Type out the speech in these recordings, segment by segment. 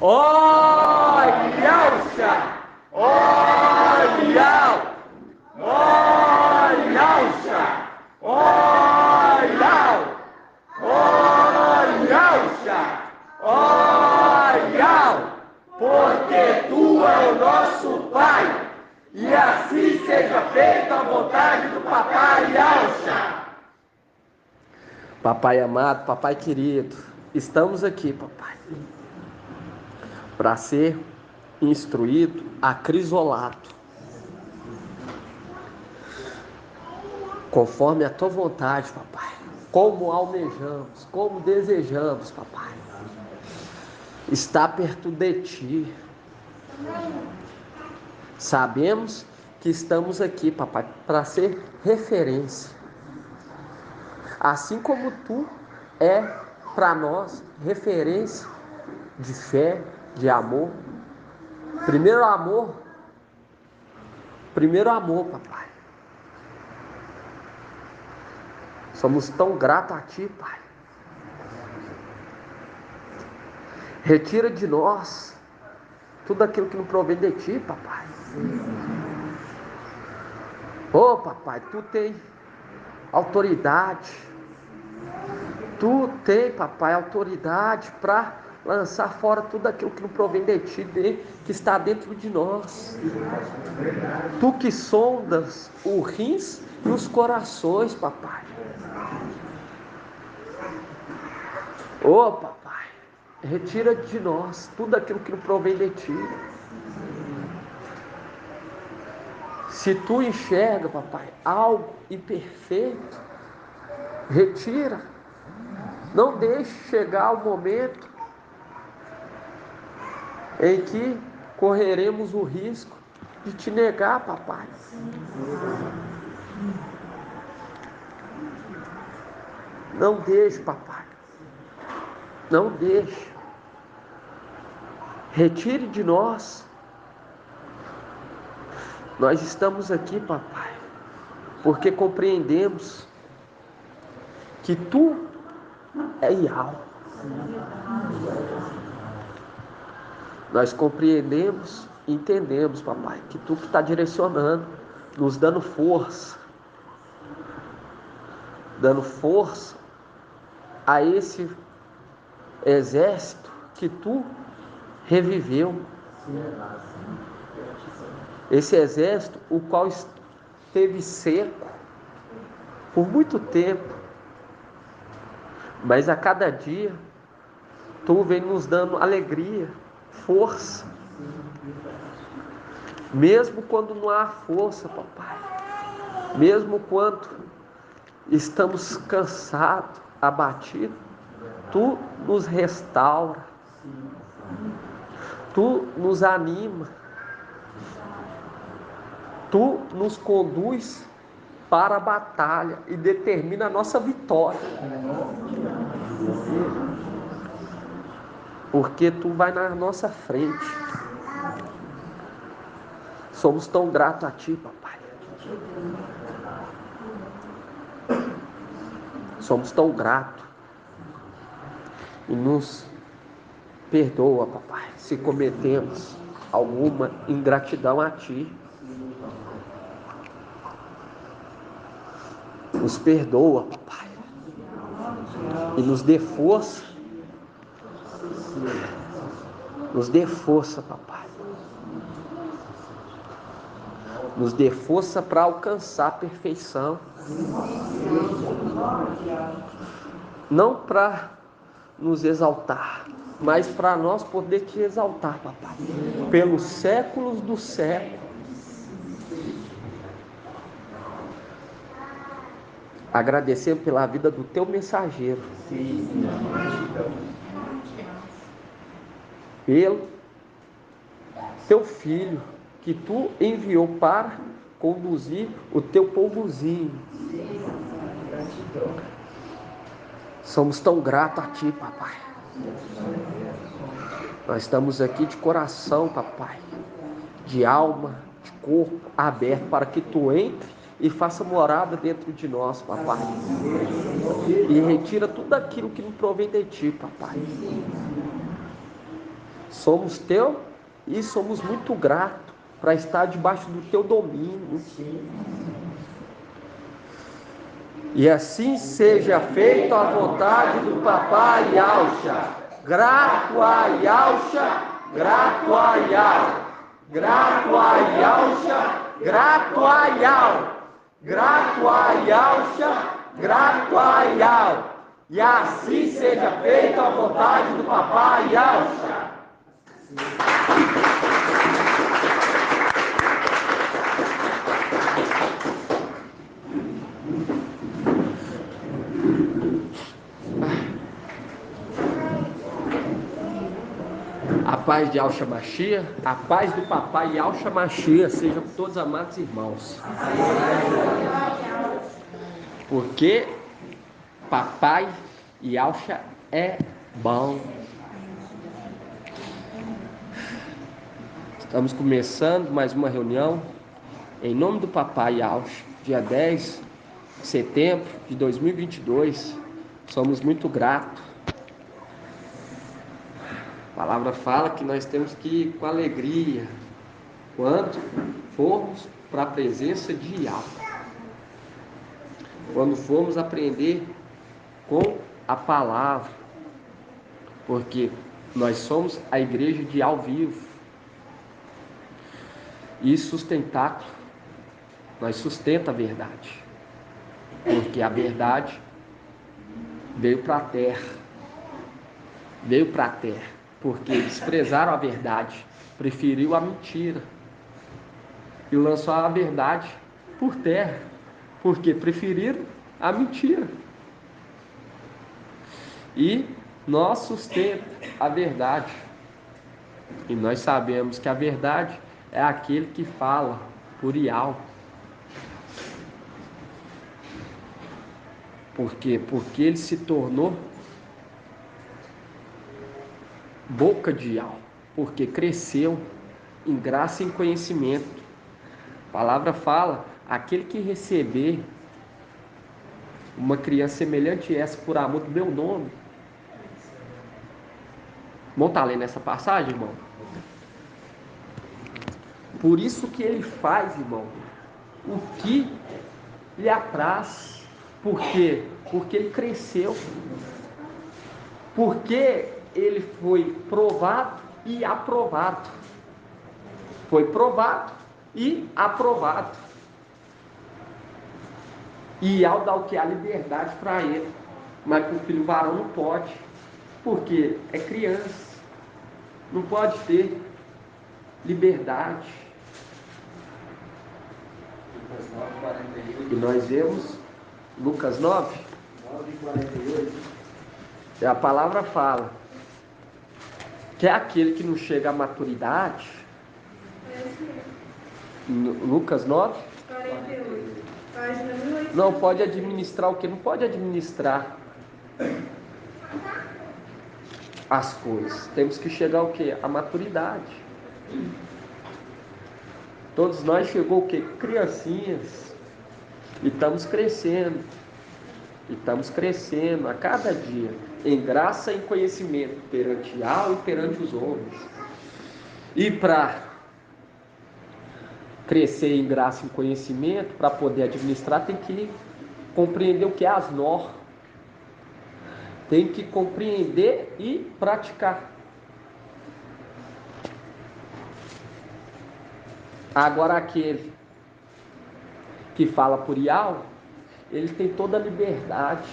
Olha-se! Olha! Olha-se! Olha! Olha-se! Olha! Porque tu é o nosso Pai, e assim seja feita a vontade do Papai Alcha. Papai amado, papai querido, estamos aqui, papai, para ser instruído, acrisolado, conforme a tua vontade, papai, como almejamos, como desejamos, papai, está perto de ti. Sabemos que estamos aqui, papai, para ser referência, assim como tu é para nós referência de fé, de amor. Primeiro amor, papai. Somos tão gratos a ti, pai. Retira de nós tudo aquilo que não provém de ti, papai. Ô, papai, tu tem autoridade. Tu tem, papai, autoridade para lançar fora tudo aquilo que não provém de ti, que está dentro de nós. Tu que sondas os rins e os corações, papai. Ô, papai, retira de nós tudo aquilo que não provém de ti. Se tu enxerga, papai, algo imperfeito, retira. Não deixe chegar o momento em que correremos o risco de te negar, papai. Não deixe, papai. Não deixe. Retire de nós. Nós estamos aqui, papai, porque compreendemos que tu é Yahweh. Nós compreendemos e entendemos, papai, que tu que está direcionando, nos dando força a esse exército que tu reviveu. Esse exército, o qual esteve seco por muito tempo, mas a cada dia tu vem nos dando alegria, força, mesmo quando não há força, papai, mesmo quando estamos cansados, abatidos, tu nos restaura, tu nos anima, tu nos conduz para a batalha e determina a nossa vitória. Porque tu vai na nossa frente. Somos tão gratos a ti, papai. Somos tão gratos. E nos perdoa, papai, se cometemos alguma ingratidão a ti. Nos perdoa, papai. E nos dê força. Nos dê força, papai. Nos dê força para alcançar a perfeição. Não para nos exaltar, mas para nós poder te exaltar, papai. Pelos séculos dos séculos. Agradecendo pela vida do teu mensageiro. Pelo teu filho que tu enviou para conduzir o teu povozinho. Somos tão gratos a ti, papai. Nós estamos aqui de coração, papai, de alma, de corpo aberto para que tu entre e faça morada dentro de nós, papai. E retira tudo aquilo que não provém de ti, papai. Somos teu e somos muito gratos para estar debaixo do teu domínio. E assim seja feita a vontade do papai Yalcha. Grato a Yalcha, grato a Yal. Grato a Yalcha, grato a Yal. Grato a Yalcha, grato a Yal. E assim seja feita a vontade do papai Yalcha. A paz de Yahshua Mashiach, a paz do papai Yahshua Mashiach, sejam todos amados irmãos. Porque papai Yahshua é bom. Estamos começando mais uma reunião em nome do papai Yahshua, dia 10 de setembro de 2022. Somos muito gratos. A palavra fala que nós temos que ir com alegria quando formos para a presença de Yahweh. Quando formos aprender com a palavra. Porque nós somos a igreja de ao vivo. E sustentáculo. Nós sustenta a verdade. Porque a verdade veio para a terra. Veio para a terra. Porque desprezaram a verdade, preferiu a mentira e lançou a verdade por terra, porque preferiram a mentira. E nós sustentamos a verdade, e nós sabemos que a verdade é aquele que fala por Yahweh. Por quê? Porque ele se tornou boca de Yahweh, porque cresceu em graça e em conhecimento. A palavra fala, aquele que receber uma criança semelhante a essa por amor do meu nome. Vamos estar lendo essa passagem, irmão? Por isso que ele faz, irmão, o que lhe apraz. Por quê? Porque ele cresceu. Porque ele foi provado e aprovado. Foi provado e aprovado. E ao dar o que? A liberdade para ele. Mas para o filho varão não pode. Porque é criança. Não pode ter liberdade. E nós vemos Lucas 9, 48. A palavra fala que é aquele que não chega à maturidade. Lucas 9, 48. não pode administrar o que? Não pode administrar as coisas. Temos que chegar ao que? À maturidade. Todos nós chegou o que? Criancinhas. E estamos crescendo. E estamos crescendo a cada dia. Em graça e em conhecimento. Perante Yahweh e perante os homens. E para crescer em graça e em conhecimento, para poder administrar, tem que compreender o que é as normas. Tem que compreender e praticar. Agora aquele que fala por Yahweh, ele tem toda a liberdade,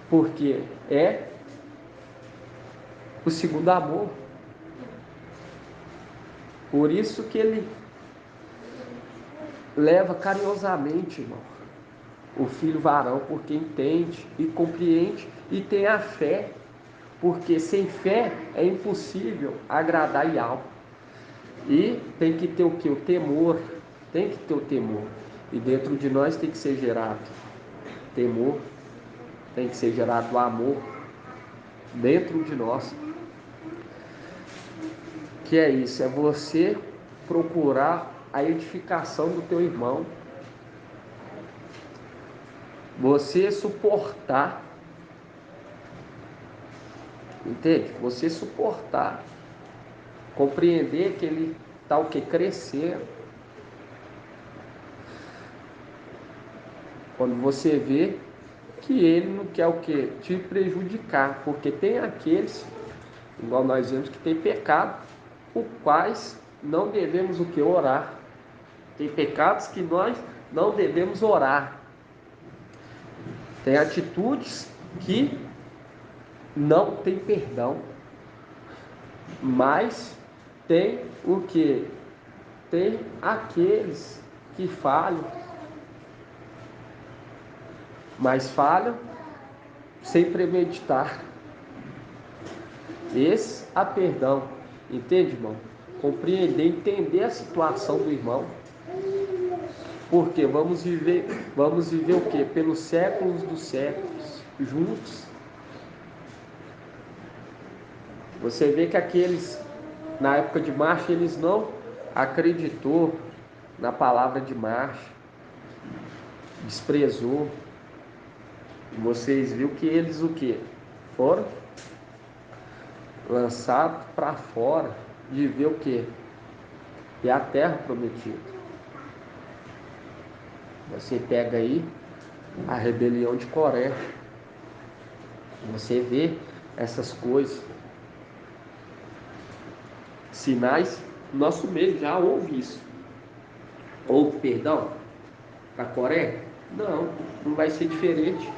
porque é o segundo amor. Por isso que ele leva carinhosamente, irmão, o filho varão, porque entende e compreende e tem a fé, porque sem fé é impossível agradar Yahweh. E tem que ter o que? O temor. Tem que ter o temor. E dentro de nós tem que ser gerado temor, tem que ser gerado amor dentro de nós. Que é isso, é você procurar a edificação do teu irmão. Você suportar Entende? Você suportar, compreender que ele está o que? Crescendo. Quando você vê que ele não quer o que? Te prejudicar, porque tem aqueles, igual nós vemos, que tem pecado, os quais não devemos o que? Orar. Tem pecados que nós não devemos orar. Tem atitudes que não tem perdão. Mas tem o que? Tem aqueles que falham, mas falham sem premeditar. Esse há perdão. Entende, irmão? Compreender, entender a situação do irmão. Porque vamos viver o quê? Pelos séculos dos séculos, juntos. Você vê que aqueles, na época de marcha, eles não acreditou na palavra de marcha, desprezou. E vocês viram que eles o quê? Foram lançados para fora de ver o quê? E a terra prometida. Você pega aí a rebelião de Coré. Você vê essas coisas. Sinais, nosso meio já houve isso. Houve perdão para Coré? Não, não vai ser diferente.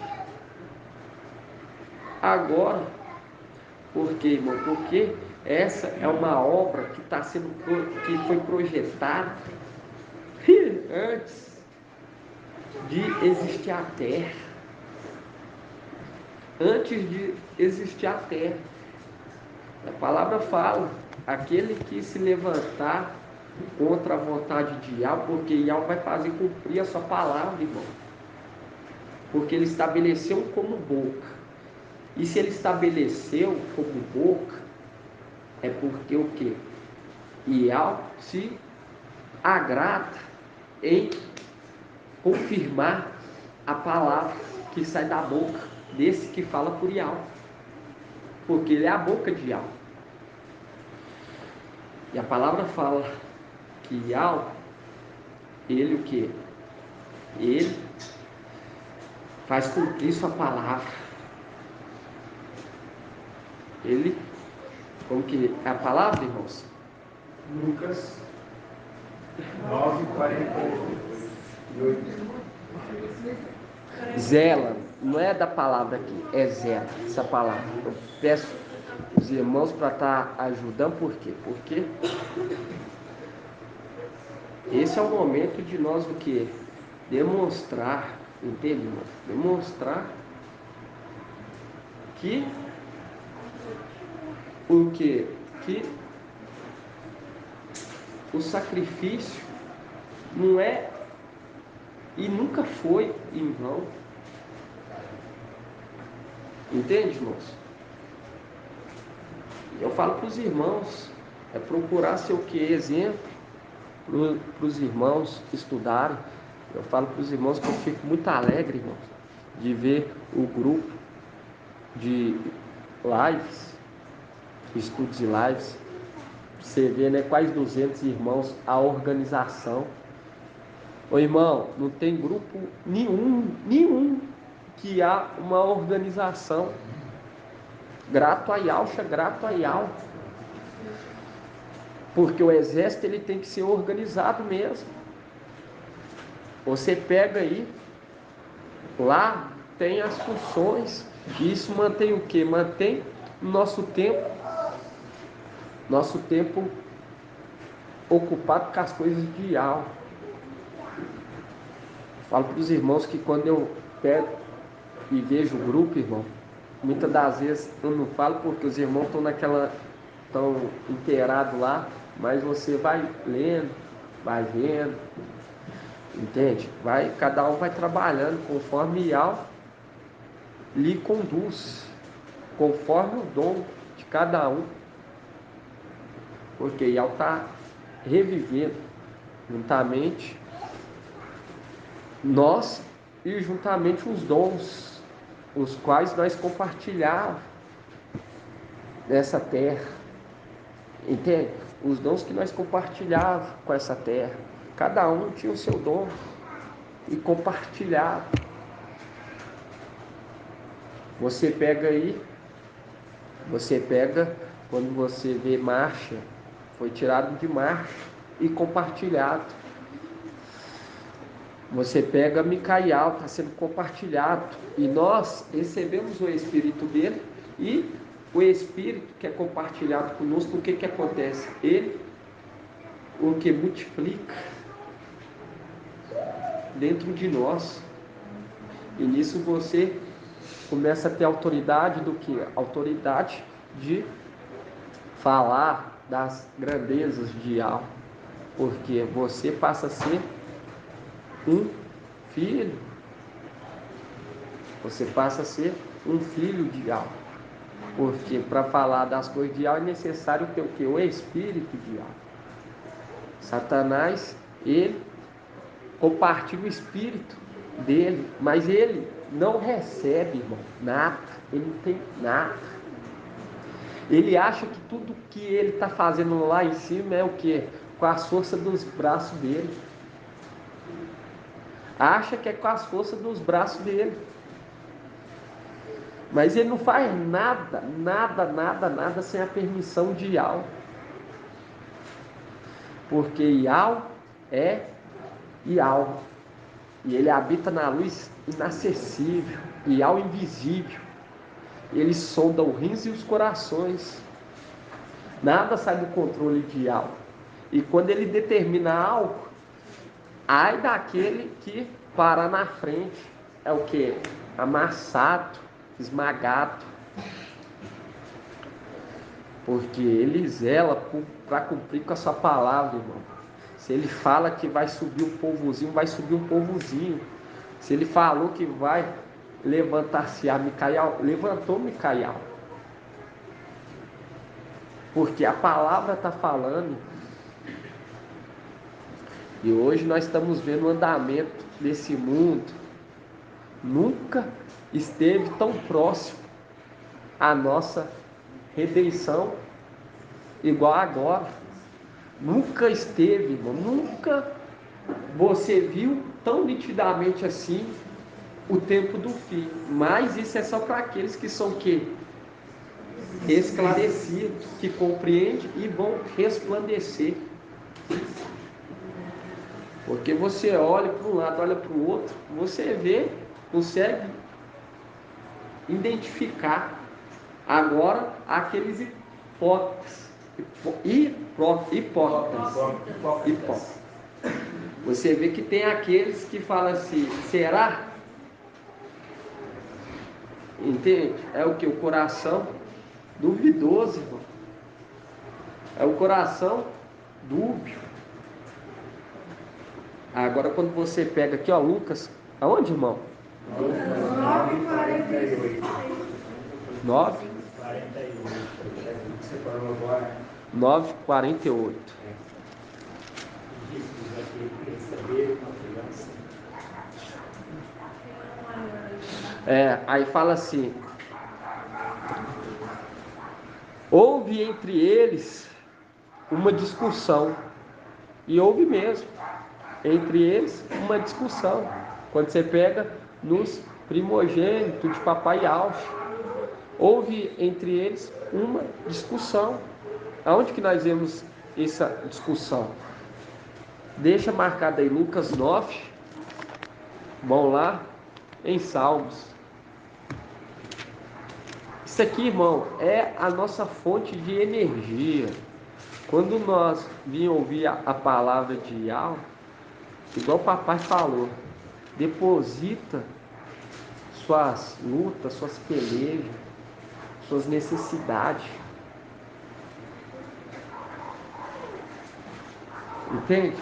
Agora, por quê, irmão? Porque essa é uma obra que está sendo, que foi projetada antes de existir a terra. Antes de existir a terra. A palavra fala, aquele que se levantar contra a vontade de Yahweh, porque Yahweh vai fazer cumprir a sua palavra, irmão. Porque ele estabeleceu como boca. E se ele estabeleceu como boca, é porque o quê? Yahweh se agrada em confirmar a palavra que sai da boca desse que fala por Yahweh. Porque ele é a boca de Yahweh. E a palavra fala que Yahweh, ele o quê? Ele faz cumprir sua palavra. Ele, como que é a palavra, irmãos? Lucas 9:48. Zela, não é da palavra aqui, é zela, essa palavra. Eu peço os irmãos para estar ajudando, por quê? Porque esse é o momento de nós o quê? Demonstrar, entende, irmão? Demonstrar que o quê? Que o sacrifício não é e nunca foi em vão. Entende, irmãos? Eu falo para os irmãos, é procurar ser o que? Exemplo para os irmãos estudarem. Eu falo para os irmãos que eu fico muito alegre, irmãos, de ver o grupo de lives, estudos e lives. Você vê, né, quase 200 irmãos, a organização. Ô irmão, não tem grupo nenhum que há uma organização. Grato a Yahweh, grato a Yahweh. Porque o exército ele tem que ser organizado mesmo. Você pega aí, lá tem as funções. E isso mantém o quê? Mantém o nosso tempo ocupado com as coisas de Yahweh. Falo para os irmãos que quando eu pego e vejo o grupo, irmão, muitas das vezes eu não falo porque os irmãos estão inteirados lá, mas você vai lendo, vai vendo, entende? Cada um vai trabalhando conforme Yahweh lhe conduz, conforme o dom de cada um, porque Yahweh está revivendo juntamente nós e juntamente os dons, os quais nós compartilhávamos. nessa terra. Entende? Os dons que nós compartilhávamos com essa terra. Cada um tinha o seu dom e compartilhava. Você pega aí, quando você vê marcha, foi tirado de marcha e compartilhado. Você pega Micael, está sendo compartilhado. E nós recebemos o Espírito dele. E o Espírito que é compartilhado conosco, o que acontece? Ele, o que multiplica dentro de nós. E nisso você começa a ter autoridade do que? Autoridade de falar das grandezas de Yahweh. Porque você passa a ser um filho. Você passa a ser um filho de Yahweh. Porque para falar das coisas de Yahweh é necessário ter o que? O Espírito de Yahweh. Satanás, ele compartilha o Espírito dele, mas ele não recebe, irmão, nada. Ele não tem nada. Ele acha que tudo que ele está fazendo lá em cima é o que? Com a força dos braços dele. Acha que é com as forças dos braços dele. Mas ele não faz nada sem a permissão de Yahweh. Porque Yahweh é Yahweh. E ele habita na luz inacessível. Yahweh invisível. Ele sonda os rins e os corações. Nada sai do controle de Yahweh. E quando ele determina algo, ai daquele que parar na frente. É o que? Amassado, esmagado. Porque ele zela para cumprir com a sua palavra, irmão. Se ele fala que vai subir um povozinho, vai subir um povozinho. Se ele falou que vai levantar-se a Micael, levantou Micael. Porque a palavra está falando. E hoje nós estamos vendo o andamento desse mundo. Nunca esteve tão próximo à nossa redenção igual agora. Nunca esteve, irmão. Nunca você viu tão nitidamente assim o tempo do fim. Mas isso é só para aqueles que são o quê? Esclarecidos, que compreendem e vão resplandecer. Porque você olha para um lado, olha para o outro, você vê, consegue identificar. Agora, aqueles hipócritas. Você vê que tem aqueles que falam assim, será? Entende? É o que? O coração duvidoso, irmão. É o coração dúbio. Agora quando você pega aqui, ó, Lucas, aonde, irmão? 9:48. 9:48. Aí fala assim: houve entre eles uma discussão. E houve mesmo entre eles uma discussão. Quando você pega nos primogênitos de papai Alche, houve entre eles uma discussão. Aonde que nós vemos essa discussão? Deixa marcado aí Lucas 9. Vão lá em Salmos. Isso aqui, irmão, é a nossa fonte de energia. Quando nós vimos ouvir a palavra de Yahweh, igual o papai falou, deposita suas lutas, suas pelejas, suas necessidades. Entende?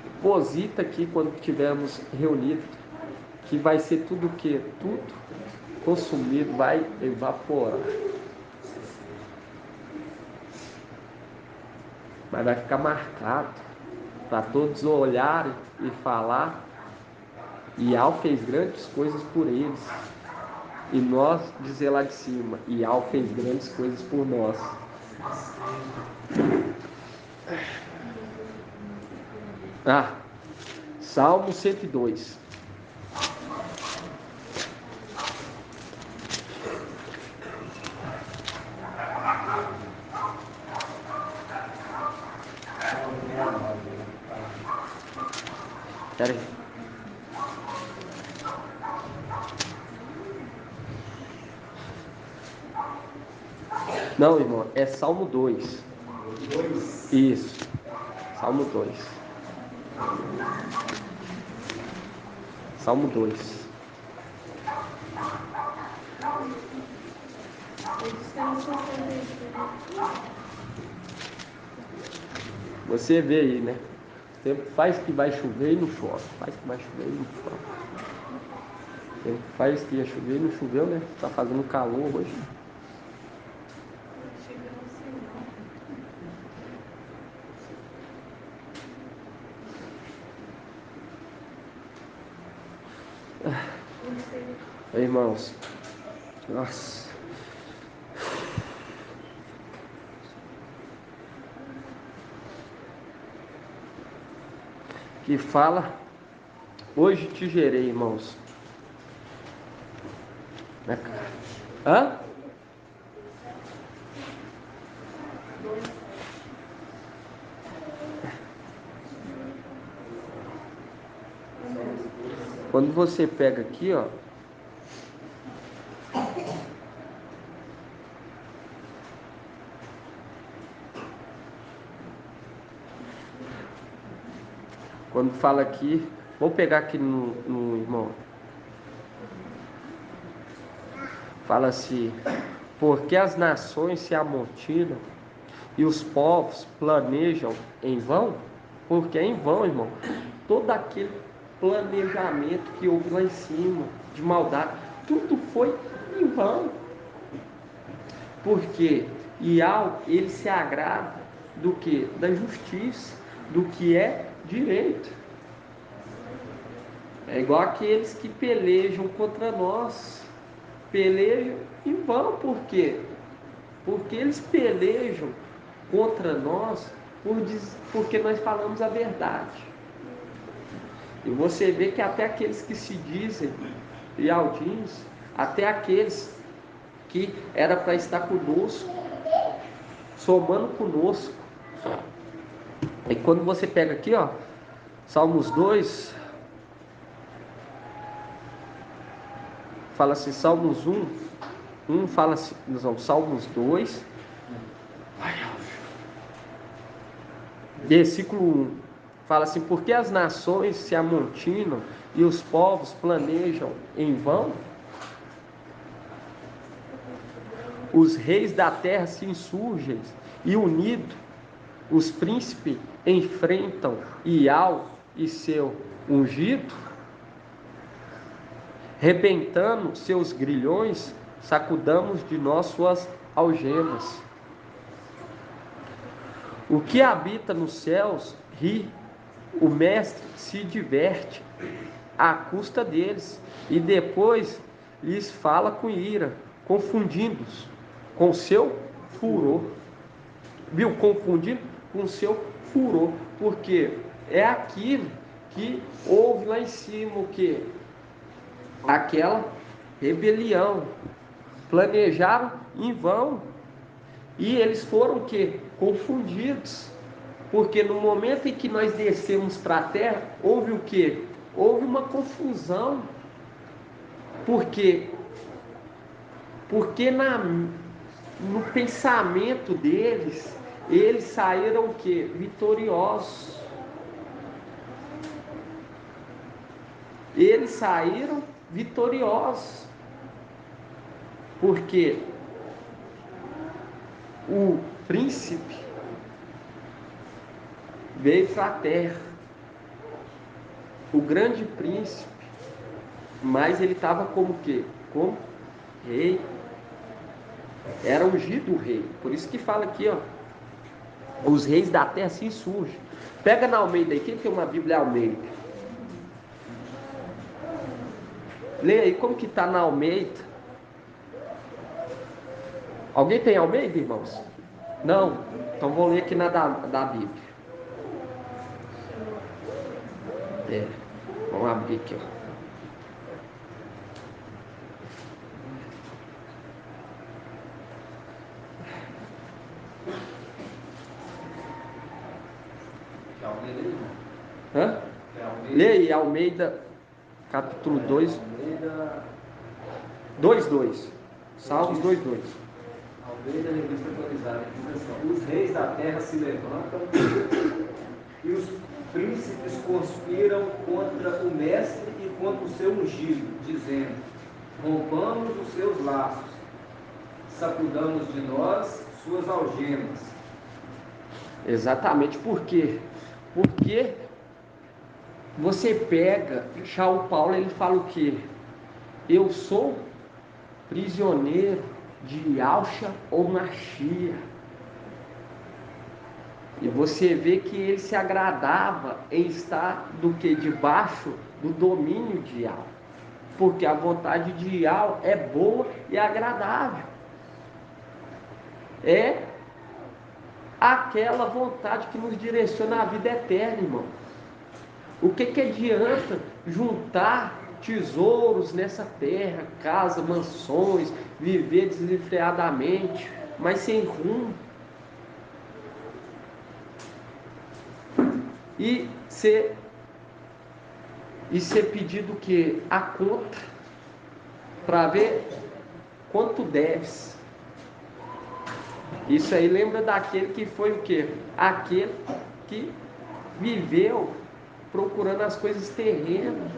Deposita aqui quando estivermos reunidos, que vai ser tudo o quê? Tudo consumido, vai evaporar. Mas vai ficar marcado para todos olharem e falar. E Yahweh fez grandes coisas por eles. E nós, dizer lá de cima, e Al fez grandes coisas por nós. Salmo 102. Espera aí. Não, irmão, é Salmo 2. Isso. Salmo 2. Salmo 2. Você vê aí, né? O tempo faz que vai chover e não chove. Faz que vai chover e não chove. O tempo faz que ia chover e não choveu, né? Tá fazendo calor hoje. Irmãos, nossa, que fala, hoje te gerei, irmãos. Hã? Quando você pega aqui, ó, quando fala aqui, vou pegar aqui no irmão. Fala assim: porque as nações se amontinam e os povos planejam em vão? Porque é em vão, irmão. Todo aquele planejamento que houve lá em cima, de maldade, tudo foi em vão. Porque Ial, ele se agrada do que? Da justiça, do que é direito. É igual aqueles que pelejam contra nós. Pelejam em vão, por quê? Porque eles pelejam contra nós porque nós falamos a verdade. E você vê que até aqueles que se dizem ialdins, até aqueles que era para estar conosco, somando conosco. E quando você pega aqui, ó, Salmos 2, fala assim, Salmos 1 fala assim, não, Salmos 2, versículo 1, fala assim, porque as nações se amontinam e os povos planejam em vão? Os reis da terra se insurgem e unidos os príncipes enfrentam Ial e seu ungido, rebentando seus grilhões, sacudamos de nós suas algemas. O que habita nos céus ri, o mestre se diverte à custa deles, e depois lhes fala com ira, confundindo-os com seu furor. Viu? Confundindo com seu furor, porque é aquilo que houve lá em cima, o que? Aquela rebelião. Planejaram em vão. E eles foram o quê? Confundidos. Porque no momento em que nós descemos para a terra, houve o quê? Houve uma confusão. Por quê? Porque no pensamento deles, eles saíram o quê? Vitoriosos. Eles saíram vitoriosos. Porque o príncipe veio para a terra. O grande príncipe, mas ele estava como o quê? Como rei. Era ungido o rei. Por isso que fala aqui, ó. Os reis da terra se insurgem. Pega na Almeida aí. Quem tem uma Bíblia Almeida? Lê aí como que está na Almeida. Alguém tem Almeida, irmãos? Não? Então vou ler aqui na da Bíblia. Vamos abrir aqui, ó. Hã? Lê aí, Almeida, capítulo 2. 2:2. Salmos 2:2. Almeida, revista atualizada. Os reis da terra se levantam e os príncipes conspiram contra o mestre e contra o seu ungido, dizendo: rompamos os seus laços, sacudamos de nós suas algemas. Exatamente. Por quê? Porque você pega, já o Paulo, ele fala o quê? Eu sou prisioneiro de Yahshua ou Mashiach. E você vê que ele se agradava em estar do que? Debaixo do domínio de Yahweh. Porque a vontade de Yahweh é boa e agradável. É aquela vontade que nos direciona à vida eterna, irmão. O que adianta juntar tesouros nessa terra, casa, mansões, viver desenfreadamente, mas sem rumo? E ser pedido o quê? A conta, para ver quanto deves. Isso aí lembra daquele que foi o quê? Aquele que viveu procurando as coisas terrenas.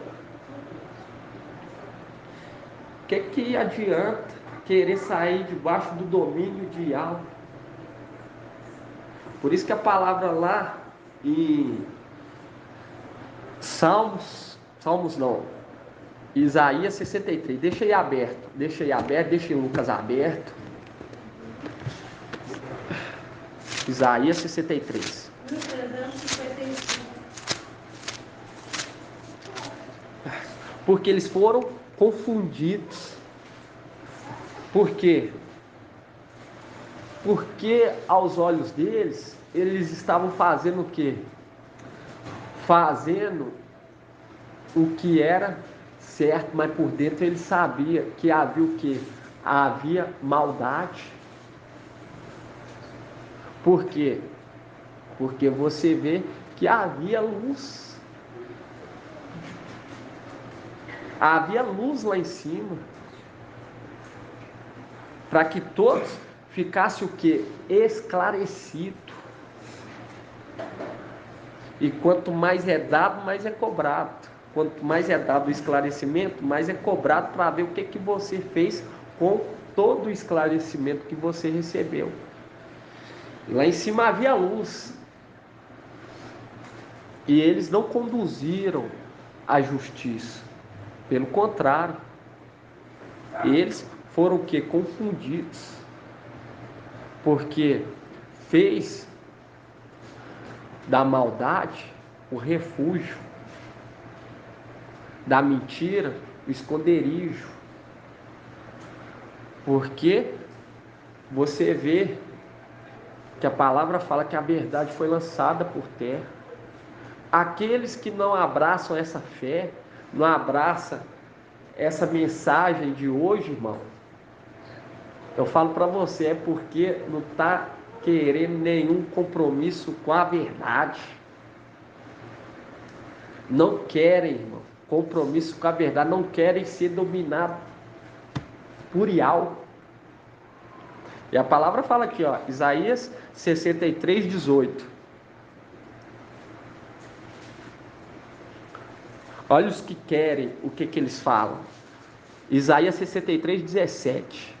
O que adianta querer sair debaixo do domínio de Yahweh? Por isso que a palavra lá em Isaías 63, deixa aí aberto, deixa em Lucas aberto. Isaías 63. Porque eles foram confundidos. Por quê? Porque aos olhos deles, eles estavam fazendo o quê? Fazendo o que era certo, mas por dentro ele sabia que havia o quê? Havia maldade. Por quê? Porque você vê que havia luz. Havia luz lá em cima. Para que todos ficassem o quê? Esclarecido. E quanto mais é dado, mais é cobrado. Quanto mais é dado o esclarecimento, mais é cobrado para ver o que você fez com todo o esclarecimento que você recebeu. Lá em cima havia luz. E eles não conduziram a justiça. Pelo contrário, eles foram o quê? Confundidos. Porque fez da maldade o refúgio, da mentira o esconderijo. Porque você vê que a palavra fala que a verdade foi lançada por terra. Aqueles que não abraçam essa fé, não abraçam essa mensagem de hoje, irmão, eu falo para você, é porque não está querendo nenhum compromisso com a verdade. Não querem, irmão, compromisso com a verdade, não querem ser dominados por Yahweh. E a palavra fala aqui, ó, Isaías 63, 18. Olha os que querem, o que eles falam. Isaías 63, 17.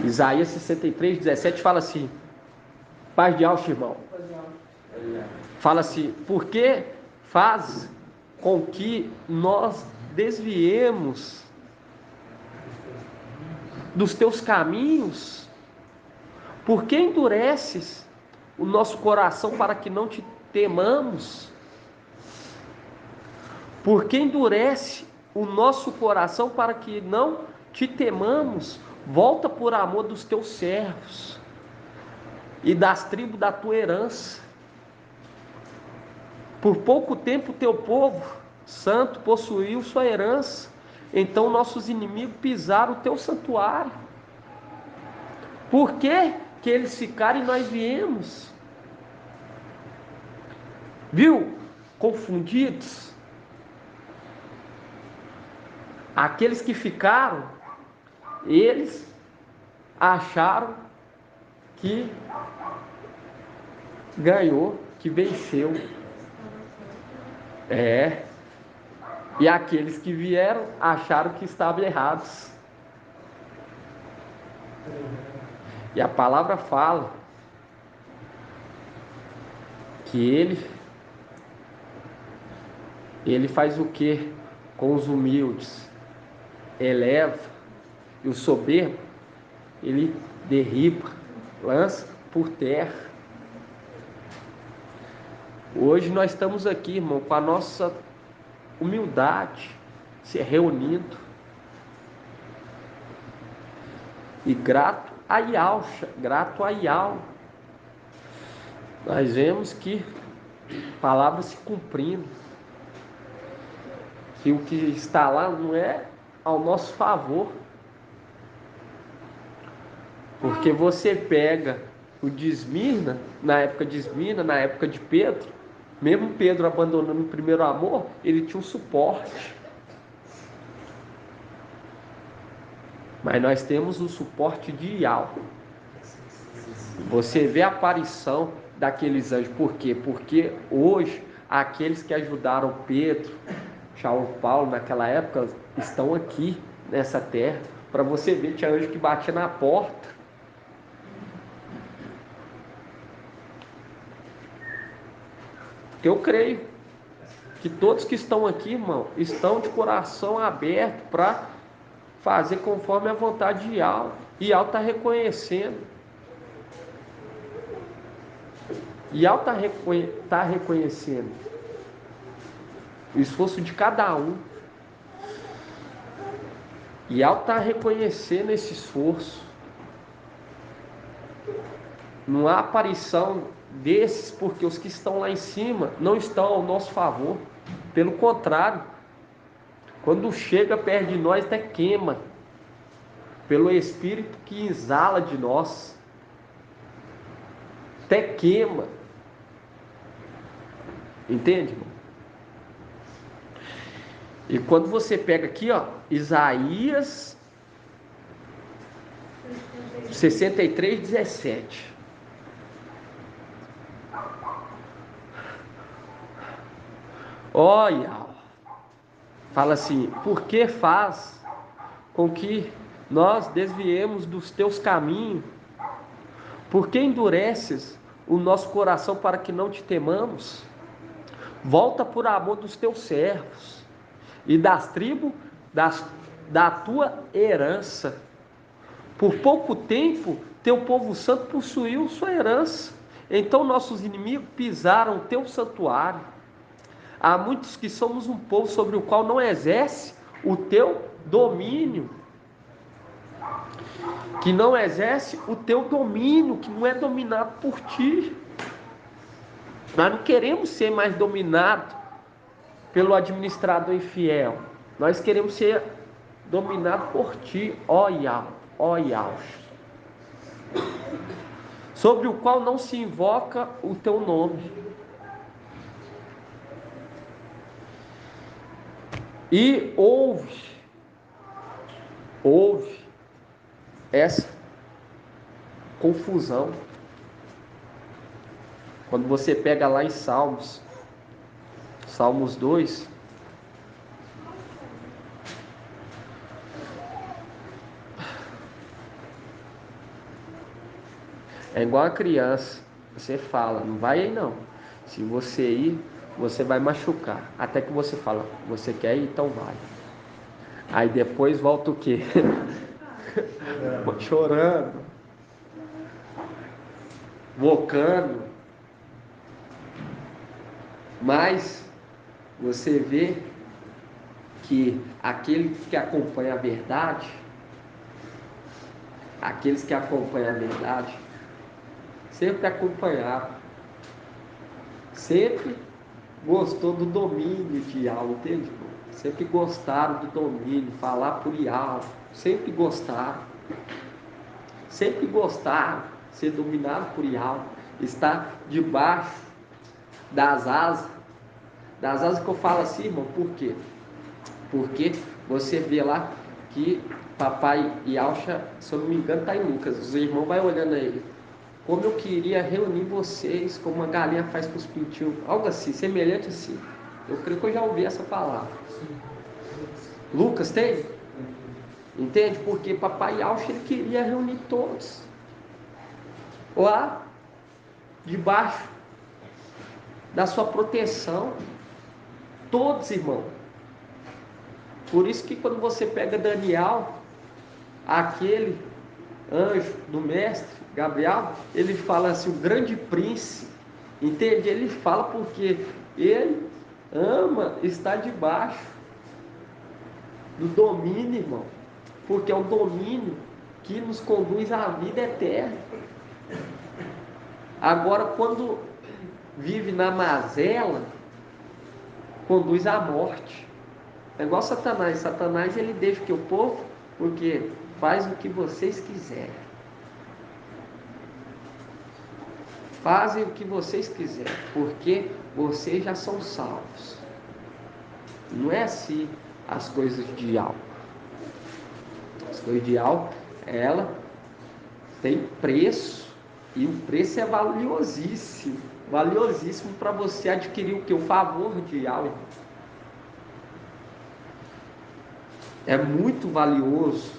Isaías 63, 17 fala assim: paz de alto, irmão. Fala assim: porque faz com que nós desviemos dos teus caminhos? Por que endureces o nosso coração para que não te temamos? Por que endurece o nosso coração para que não te temamos. Volta por amor dos teus servos e das tribos da tua herança. Por pouco tempo teu povo santo possuiu sua herança. Então nossos inimigos pisaram o teu santuário. Por que que eles ficaram e nós viemos? Viu? Confundidos. Aqueles que ficaram, eles acharam que ganhou, que venceu. E aqueles que vieram acharam que estavam errados. E a palavra fala que ele faz o que com os humildes? Eleva, e o soberbo ele derriba, lança por terra. Hoje nós estamos aqui, irmão, com a nossa humildade, se reunindo, e grato a Yahweh. Nós vemos que palavras se cumprindo, que o que está lá não é ao nosso favor, porque você pega o de Esmirna, na época de Esmirna, na época de Pedro, mesmo Pedro abandonando o primeiro amor, ele tinha um suporte. Mas nós temos o suporte de Yahweh. Você vê a aparição daqueles anjos. Por quê? Porque hoje, aqueles que ajudaram Pedro, Paulo naquela época, estão aqui nessa terra. Para você ver, tinha anjo que batia na porta. Porque eu creio que todos que estão aqui, irmão, estão de coração aberto para fazer conforme a vontade de Yahweh. E Yahweh está reconhecendo. Yahweh está reconhecendo o esforço de cada um. Yahweh está reconhecendo esse esforço. Não há aparição desses, porque os que estão lá em cima não estão ao nosso favor. Pelo contrário, quando chega perto de nós, até queima, pelo Espírito que exala de nós. Até queima. Entende, irmão? E quando você pega aqui, ó, Isaías 63:17. Olha, fala assim: por que faz com que nós desviemos dos teus caminhos? Por que endureces o nosso coração para que não te temamos? Volta por amor dos teus servos e das tribos da tua herança. Por pouco tempo, teu povo santo possuiu sua herança. Então nossos inimigos pisaram o teu santuário. Há muitos que somos um povo sobre o qual não exerce o teu domínio. Que não exerce o teu domínio, que não é dominado por ti. Nós não queremos ser mais dominados pelo administrador infiel. Nós queremos ser dominados por ti, ó Yahweh, sobre o qual não se invoca o teu nome. E ouve essa confusão. Quando você pega lá em Salmos 2, é igual a criança. Você fala, não vai aí não. Se você ir, você vai machucar. Até que você fala, você quer ir? Então vai. Aí depois volta o quê? Chorando, vocando. Mas você vê que aqueles que acompanham a verdade, sempre acompanharam, sempre gostou do domínio de Yahweh, entende? Sempre gostaram do domínio, falar por Yahweh, sempre gostaram de ser dominado por Yahweh, estar debaixo das asas que eu falo assim, irmão, por quê? Porque você vê lá que papai Yahweh, se eu não me engano, está em Lucas, os irmãos vão olhando aí, como eu queria reunir vocês, como uma galinha faz com os pintinhos, algo assim, semelhante assim. Eu creio que eu já ouvi essa palavra. Lucas tem? Entende? Porque papai Yahweh, ele queria reunir todos lá debaixo da sua proteção, todos, irmão. Por isso que quando você pega Daniel, aquele anjo do mestre Gabriel, ele fala assim, o grande príncipe, entende? Ele fala porque ele ama estar debaixo do domínio, irmão, porque é o domínio que nos conduz à vida eterna. Agora, quando vive na mazela, conduz à morte. É igual Satanás. Satanás, ele deixa que o povo, porque faz o que vocês quiserem. Fazem o que vocês quiserem, porque vocês já são salvos. Não é assim as coisas de Yahweh. As coisas de Yahweh, ela tem preço, e o preço é valiosíssimo para você adquirir o que? O favor de Yahweh. É muito valioso,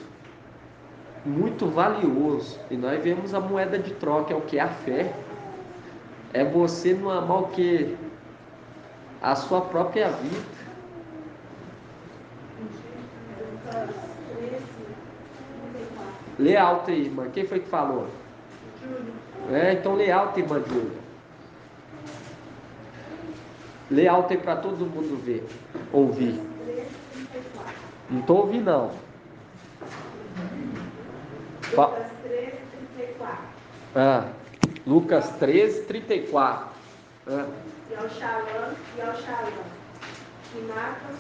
e nós vemos a moeda de troca, é o que? A fé. É você não amar o que? A sua própria vida. Lê alto aí, irmã. Quem foi que falou? Então lê alto, irmã Júlia. Lê alto aí para todo mundo ver, ouvir. Não estou ouvindo, não. Lucas 13:34. Lucas 13:34. E ao Shalom, que mata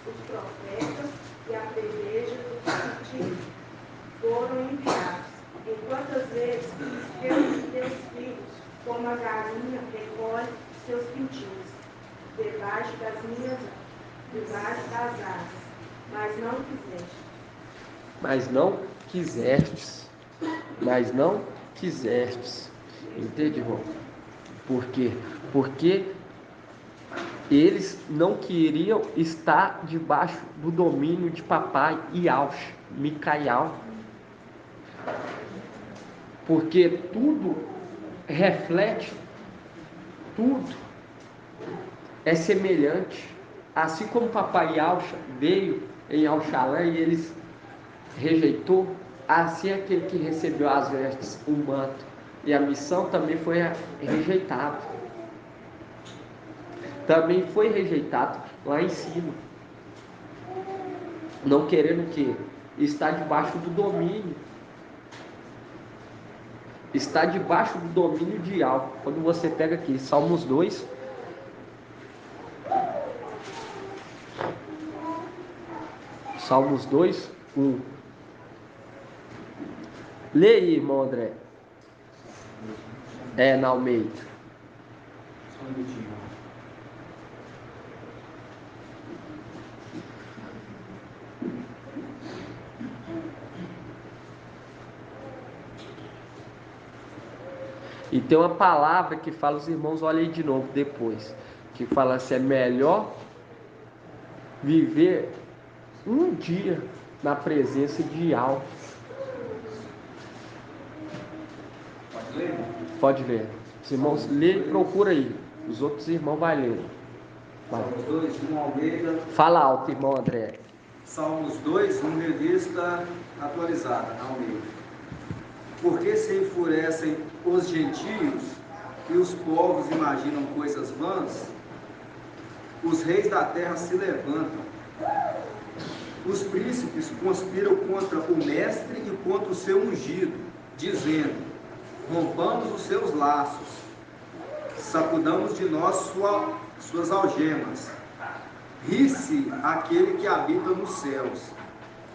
os profetas e a peleja do partido, foram enviados. E quantas vezes reúne teus filhos, como a galinha recolhe seus pintinhos, debaixo das asas, mas não quisestes. Entende, irmão? Por quê? Porque eles não queriam estar debaixo do domínio de papai Yahweh, Micael. Porque tudo reflete, tudo é semelhante. Assim como papai Yahweh veio em Al-Shalom e eles rejeitou, assim aquele que recebeu as vestes, o manto e a missão também foi rejeitado. Também foi rejeitado lá em cima. Não querendo o quê? Estar debaixo do domínio. Está debaixo do domínio de Yahweh. Quando você pega aqui, Salmos 2. Salmos 2, 1. Lê aí, irmão André. Na Almeida. Só um minutinho. E tem uma palavra que fala, os irmãos, olha aí de novo depois, que fala assim, é melhor viver um dia na presença de Yahweh. Pode ler? Pode ler. Os irmãos lê e procura aí. Os outros irmãos vão ler. Salmos 2, 1 Almeida. Fala alto, irmão André. Salmos 2, 1 revista atualizada, na Almeida. Porque se enfurecem os gentios e os povos imaginam coisas vãs, os reis da terra se levantam Os príncipes conspiram contra o mestre e contra o seu ungido, dizendo: rompamos os seus laços, sacudamos de nós suas algemas. Ri-se aquele que habita nos céus,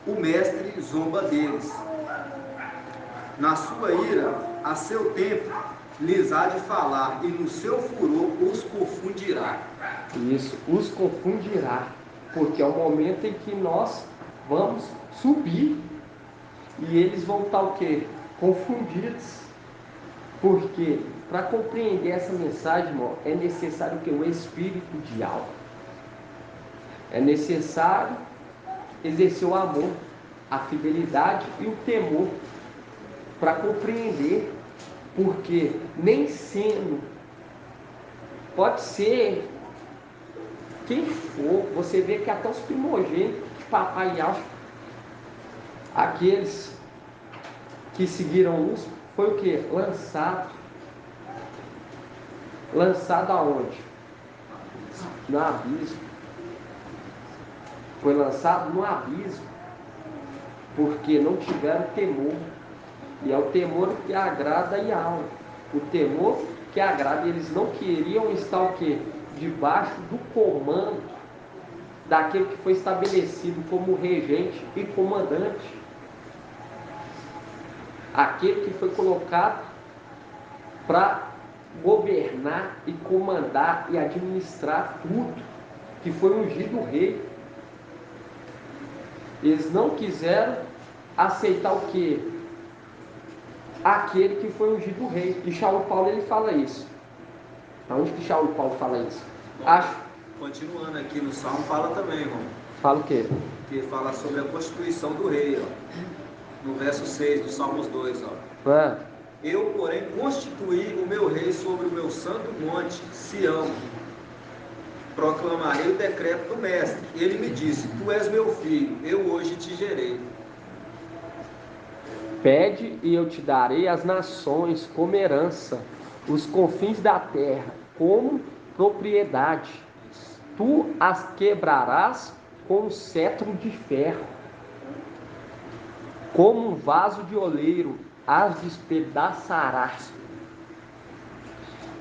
o mestre zomba deles. Na sua ira, a seu tempo, lhes há de falar, e no seu furor os confundirá. Isso, os confundirá, porque é o momento em que nós vamos subir e eles vão estar o quê? Confundidos. Porque para compreender essa mensagem, irmão, é necessário que o espírito de alma. É necessário exercer o amor, a fidelidade e o temor para compreender, porque nem sendo, pode ser quem for, você vê que até os primogênitos de papai acha, aqueles que seguiram luz, foi o que? Lançado aonde? No abismo. Foi lançado no abismo, porque não tiveram temor. E é o temor que agrada a alma. O temor que agrada, eles não queriam estar o quê? Debaixo do comando daquele que foi estabelecido como regente e comandante. Aquele que foi colocado para governar e comandar e administrar tudo, que foi ungido rei. Eles não quiseram aceitar o quê? Aquele que foi ungido rei. E Saulo Paulo, ele fala isso. Aonde que Saulo Paulo fala isso? Continuando aqui no Salmo, fala também, irmão. Fala o quê? Que fala sobre a constituição do rei, ó. No verso 6 do Salmos 2, ó. Eu, porém, constituí o meu rei sobre o meu santo monte, Sião. Proclamarei o decreto do mestre. Ele me disse: tu és meu filho, eu hoje te gerei. Pede e eu te darei as nações como herança, os confins da terra como propriedade. Tu as quebrarás com um cetro de ferro, como um vaso de oleiro as despedaçarás.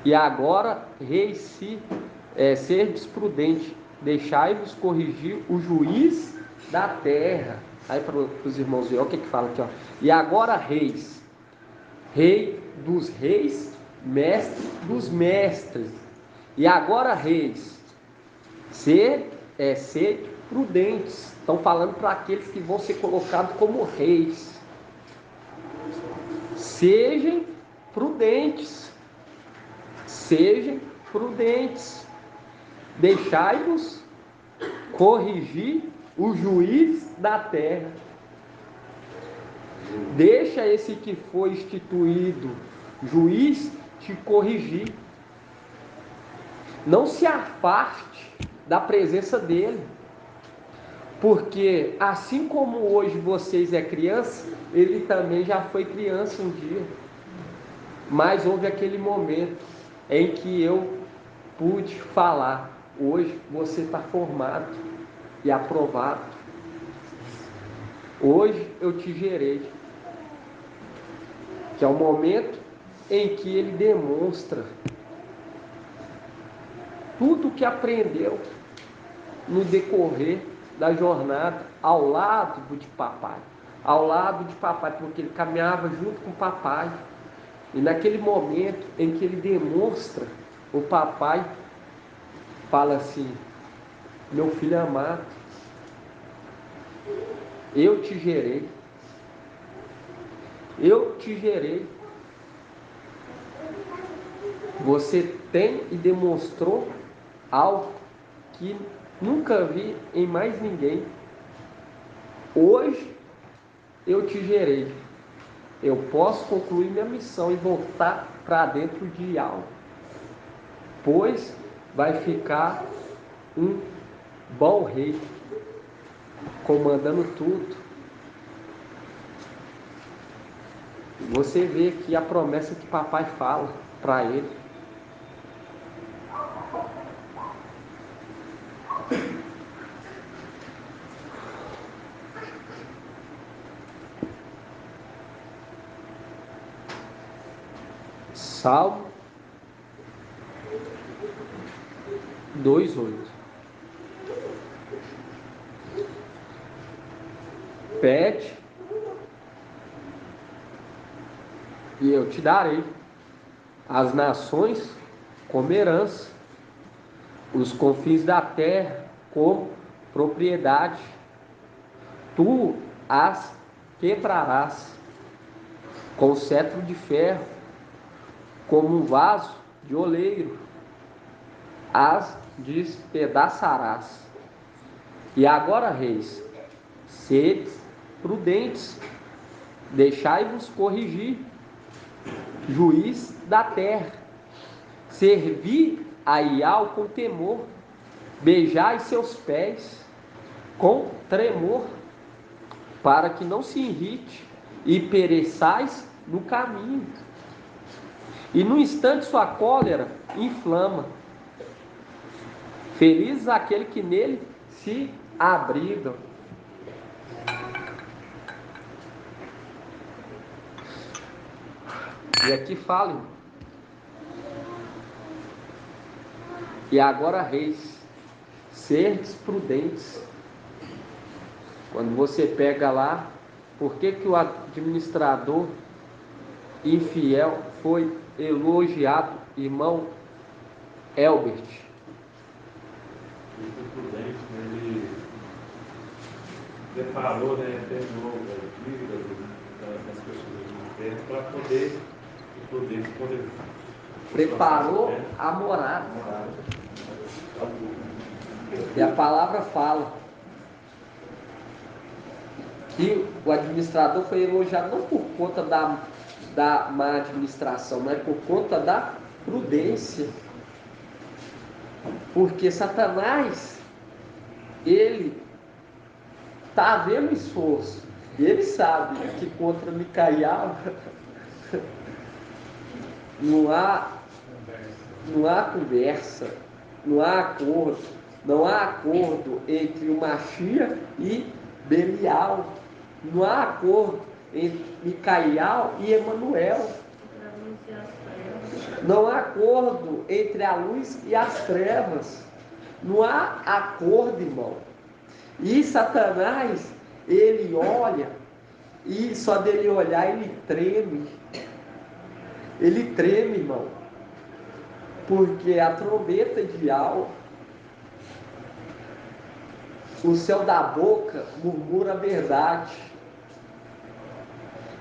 E agora, rei, serdes prudente, deixai-vos corrigir o juiz da terra. Aí para os irmãos ver, olha o que fala aqui, ó. E agora, reis, rei dos reis, mestre dos mestres. E agora, reis, ser prudentes. Estão falando para aqueles que vão ser colocados como reis. Sejam prudentes. Sejam prudentes. Deixai-vos corrigir o juiz da terra. Deixa esse que foi instituído juiz te corrigir. Não se afaste da presença dele. Porque assim como hoje vocês é criança, ele também já foi criança um dia. Mas houve aquele momento em que eu pude falar: hoje você está formado e aprovado. Hoje eu te gerei. Que é o momento em que ele demonstra tudo o que aprendeu no decorrer da jornada ao lado de papai. Ao lado de papai, porque ele caminhava junto com o papai. E naquele momento em que ele demonstra, o papai fala assim: meu filho amado, eu te gerei. Eu te gerei. Você tem e demonstrou algo que nunca vi em mais ninguém. Hoje eu te gerei. Eu posso concluir minha missão e voltar para dentro de algo. Pois vai ficar um bom rei, comandando tudo. Você vê aqui a promessa que papai fala para ele. Salmo 2:8. Pede e eu te darei as nações como herança, os confins da terra como propriedade. Tu as quebrarás com cetro de ferro, como um vaso de oleiro, as despedaçarás. E agora, reis, sede prudentes, deixai-vos corrigir, juiz da terra, servi a Ial com temor, beijai seus pés com tremor, para que não se irrite e pereçais no caminho. E no instante sua cólera inflama. Felizes aquele que nele se abrigam. E aqui fala: e agora, reis, serdes prudentes. Quando você pega lá, por que o administrador infiel foi elogiado, irmão Elbert? Muito prudente, ele preparou, né, terminou a dívida das pessoas do terra para poder preparou a morada. E a palavra fala que o administrador foi elogiado não por conta da má administração, mas por conta da prudência. Porque Satanás, ele está vendo esforço, e ele sabe que contra Micael não há conversa, não há acordo entre o Machia e Belial, não há acordo entre Micael e Emanuel, não há acordo entre a luz e as trevas, não há acordo, irmão. E Satanás, ele olha, e só dele olhar ele treme, irmão, porque a trombeta de Al, o céu da boca murmura a verdade,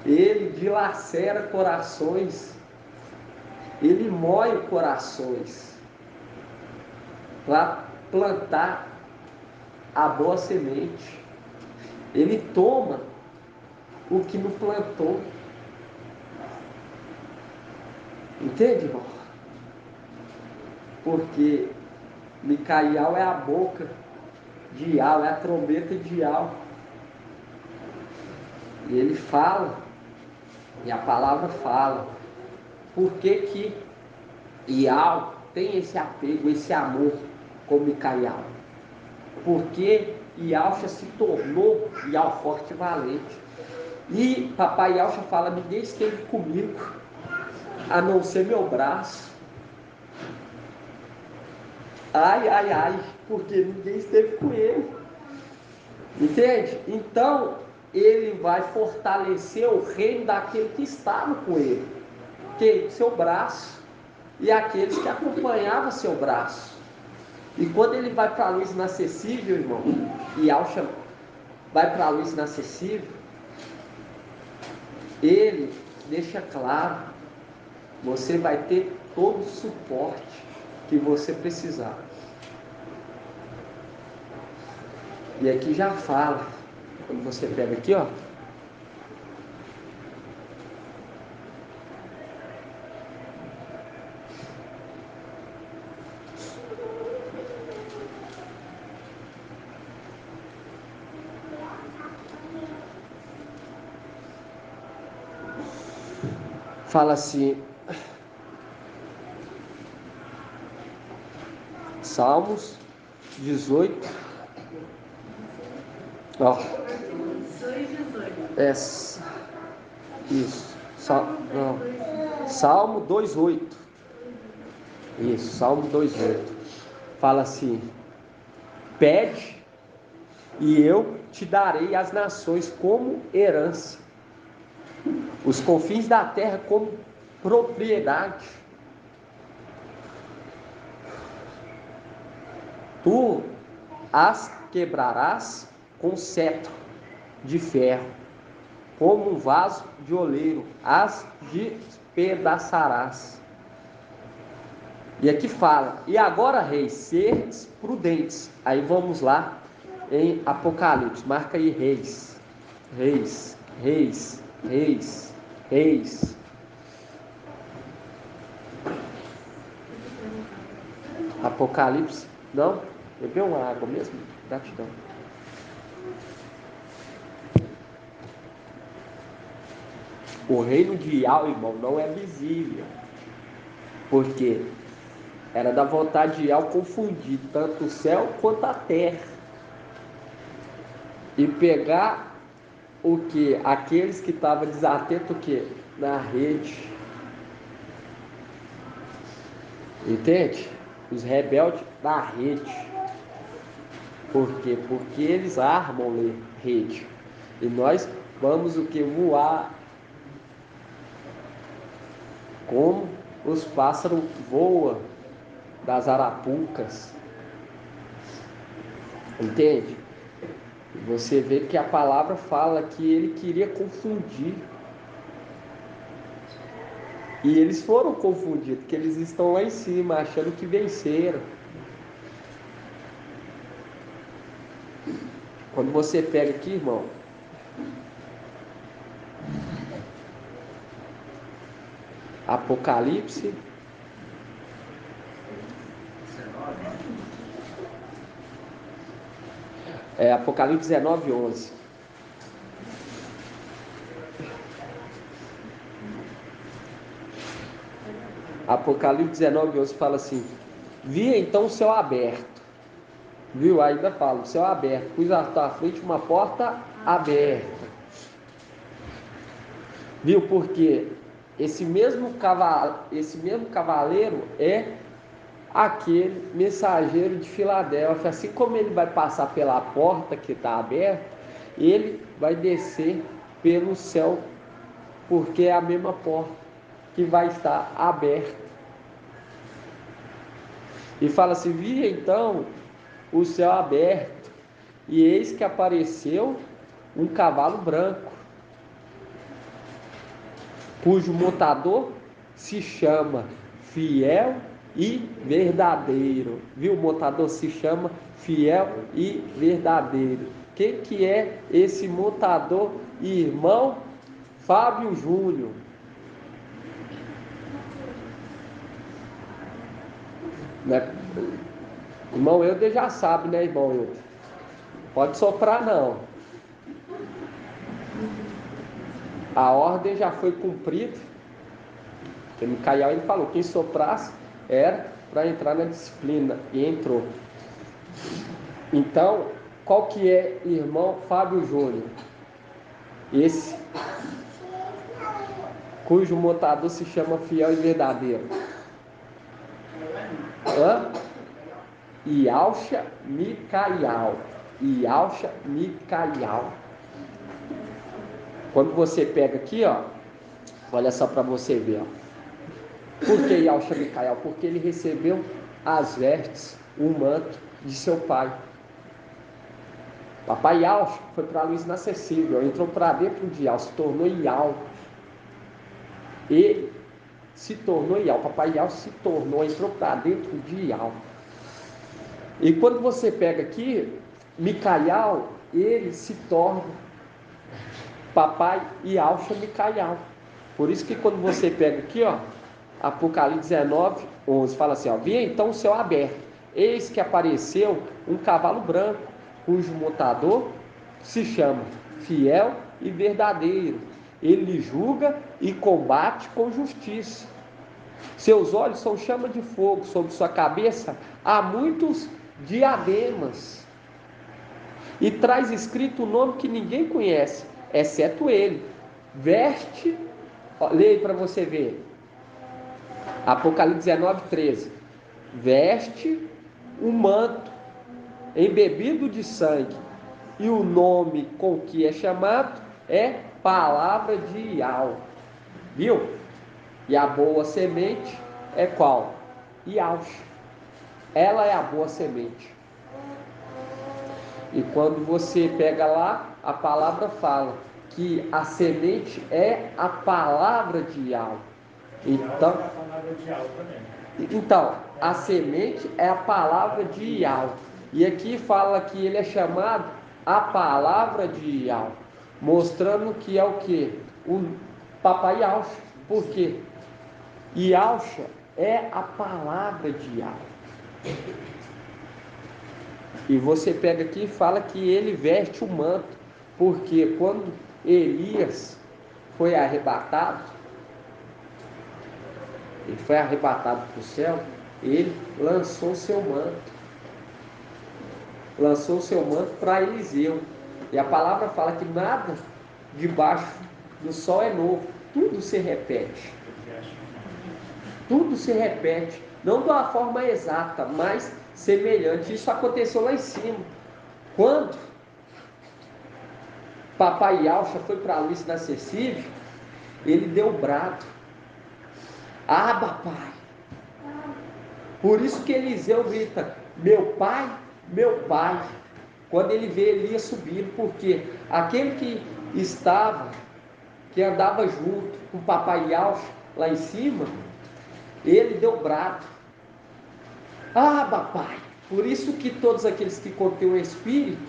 ele dilacera corações, ele moe corações para plantar a boa semente, ele toma o que não plantou. Entende, irmão? Porque Micael é a boca de Al, é a trombeta de Al. E ele fala, e a palavra fala, por que Ial tem esse apego, esse amor com Micael? Porque Ialcha se tornou Ial forte e valente. E papai Ialcha fala: ninguém esteve comigo, a não ser meu braço. Ai, ai, ai, porque ninguém esteve com ele. Entende? Então, ele vai fortalecer o reino daquele que estava com ele, que seu braço, e aqueles que acompanhavam seu braço. E quando ele vai para a luz inacessível, irmão, e Alcha vai para a luz inacessível, ele deixa claro: você vai ter todo o suporte que você precisar. E aqui já fala, quando você pega aqui, ó, fala assim, Salmos 18, ó, isso, não, Salmo 2:8. Isso, Salmo 2:8. Fala assim: pede e eu te darei as nações como herança, os confins da terra como propriedade. Tu as quebrarás com cetro de ferro, como um vaso de oleiro, as despedaçarás. E aqui fala: e agora, reis, seres prudentes. Aí vamos lá em Apocalipse, marca aí reis, reis, reis, reis, reis. Apocalipse, não? Bebeu uma água mesmo? Gratidão. O reino de Yahweh, irmão, não é visível, porque era da vontade de Yahweh confundir tanto o céu quanto a terra e pegar o que? Aqueles que estavam desatentos o que? Na rede. Entende? Os rebeldes na rede. Por quê? Porque eles armam rede. E nós vamos o que? Voar como os pássaros voam das arapucas. Entende? Você vê que a palavra fala que ele queria confundir. E eles foram confundidos, porque eles estão lá em cima, achando que venceram. Quando você pega aqui, irmão, Apocalipse, Apocalipse 19:11. Apocalipse 19:11 fala assim: vi então o céu aberto. Viu? Ainda fala, o céu aberto. Pus à tua frente uma porta aberta. Viu? Porque esse mesmo cavaleiro é aquele mensageiro de Filadélfia. Assim como ele vai passar pela porta que está aberta, ele vai descer pelo céu, porque é a mesma porta que vai estar aberta. E fala assim: vi então o céu aberto, e eis que apareceu um cavalo branco, cujo montador se chama Fiel e Verdadeiro. Viu? O montador se chama Fiel e Verdadeiro. Quem que é esse montador? Irmão Fábio Júnior. Né? Irmão Eudes já sabe, né, irmão Eudes? Pode soprar não. A ordem já foi cumprida. Porque no Caial ele falou, quem soprasse era para entrar na disciplina. E entrou. Então, qual que é irmão Fábio Júnior? Esse cujo montador se chama Fiel e Verdadeiro. Yalcha Micaial. Yalcha Micaial. Quando você pega aqui, ó, olha só para você ver, ó. Por que Yalcha Micaial? Porque ele recebeu as vestes, o manto de seu pai. Papai Yalcha foi para a luz inacessível, entrou para dentro de Yal, se tornou Yal. Ele se tornou Yal, papai Yal se tornou, entrou para dentro de Yal. E quando você pega aqui, Micaial, ele se torna papai Yalcha Micaial. Por isso que quando você pega aqui, ó, Apocalipse 19:11, fala assim, ó, vi então o céu aberto, eis que apareceu um cavalo branco, cujo montador se chama Fiel e Verdadeiro. Ele julga e combate com justiça. Seus olhos são chama de fogo, sobre sua cabeça há muitos diademas. E traz escrito um nome que ninguém conhece, exceto ele. Veste, leia para você ver. Apocalipse 19, 13. Veste um manto embebido de sangue, e o nome com que é chamado é Palavra de Yahweh. Viu? E a boa semente é qual? Yahshua. Ela é a boa semente. E quando você pega lá, a palavra fala que a semente é a palavra de Yahweh. Então, a semente é a palavra de Yahweh. E aqui fala que ele é chamado a palavra de Yahweh, mostrando que é o que? O Papai Yahshua. Por quê? Yahshua é a palavra de Yahweh. E você pega aqui e fala que ele veste o manto, porque quando Elias foi arrebatado, ele foi arrebatado para o céu, ele lançou seu manto. Lançou seu manto para Eliseu. E a palavra fala que nada debaixo do sol é novo. Tudo se repete. Tudo se repete. Não de uma forma exata, mas semelhante. Isso aconteceu lá em cima. Quando Papai Yahshua foi para a luz inacessível, ele deu brado. Abba, Pai. Por isso que Eliseu grita, meu pai, quando ele vê Elias subindo, porque aquele que andava junto com o Papai Yahshua lá em cima, ele deu brado. Abba, Pai. Por isso que todos aqueles que contêm o Espírito,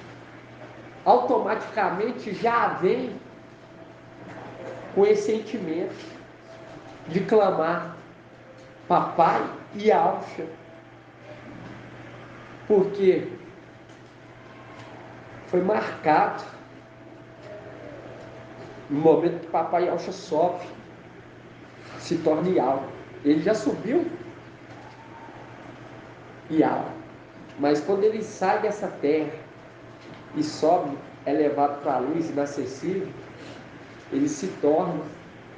automaticamente já vêm com esse sentimento de clamar Papai Yahshua. Porque foi marcado no momento que Papai Yahshua sobe, se torna Yahweh. Ele já subiu Yahweh, mas quando ele sai dessa terra e sobe, é levado para a luz inacessível, ele se torna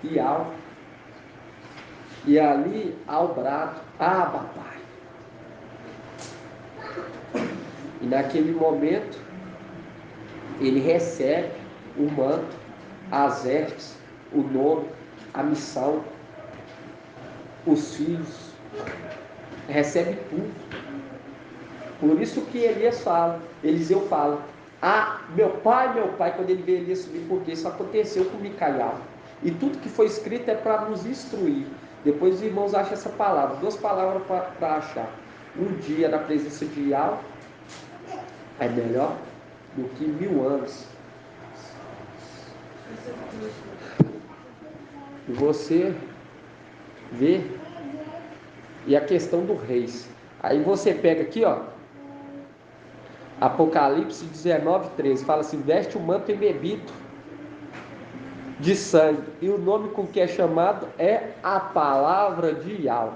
Yahweh. E ali há o brado, Abba, Pai. E naquele momento, ele recebe o manto, as vestes, o nome, a missão, os filhos, recebe tudo. Por isso que Eliseu fala, meu pai, quando ele vê Elias subir, porque isso aconteceu com Micael. E tudo que foi escrito é para nos instruir. Depois os irmãos acham essa palavra, 2 palavras para achar. Um dia na presença de Yahweh é melhor do que 1000 anos. E você vê, e a questão do reis. Aí você pega aqui, ó, Apocalipse 19, 13, fala assim, veste o manto embebido de sangue, e o nome com que é chamado é a palavra de Yahweh.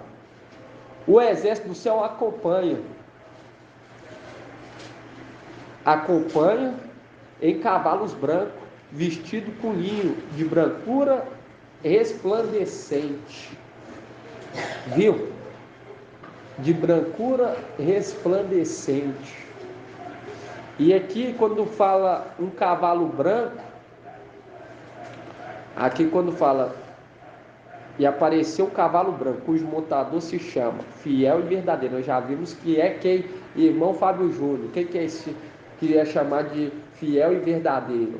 O exército do céu acompanha em cavalos brancos, vestido com linho de brancura resplandecente. Viu? De brancura resplandecente. E aqui quando fala um cavalo branco, aqui quando fala e apareceu um cavalo branco, cujo montador se chama Fiel e Verdadeiro. Nós já vimos que é quem? Irmão Fábio Júnior. Quem que é esse que é chamado de Fiel e Verdadeiro?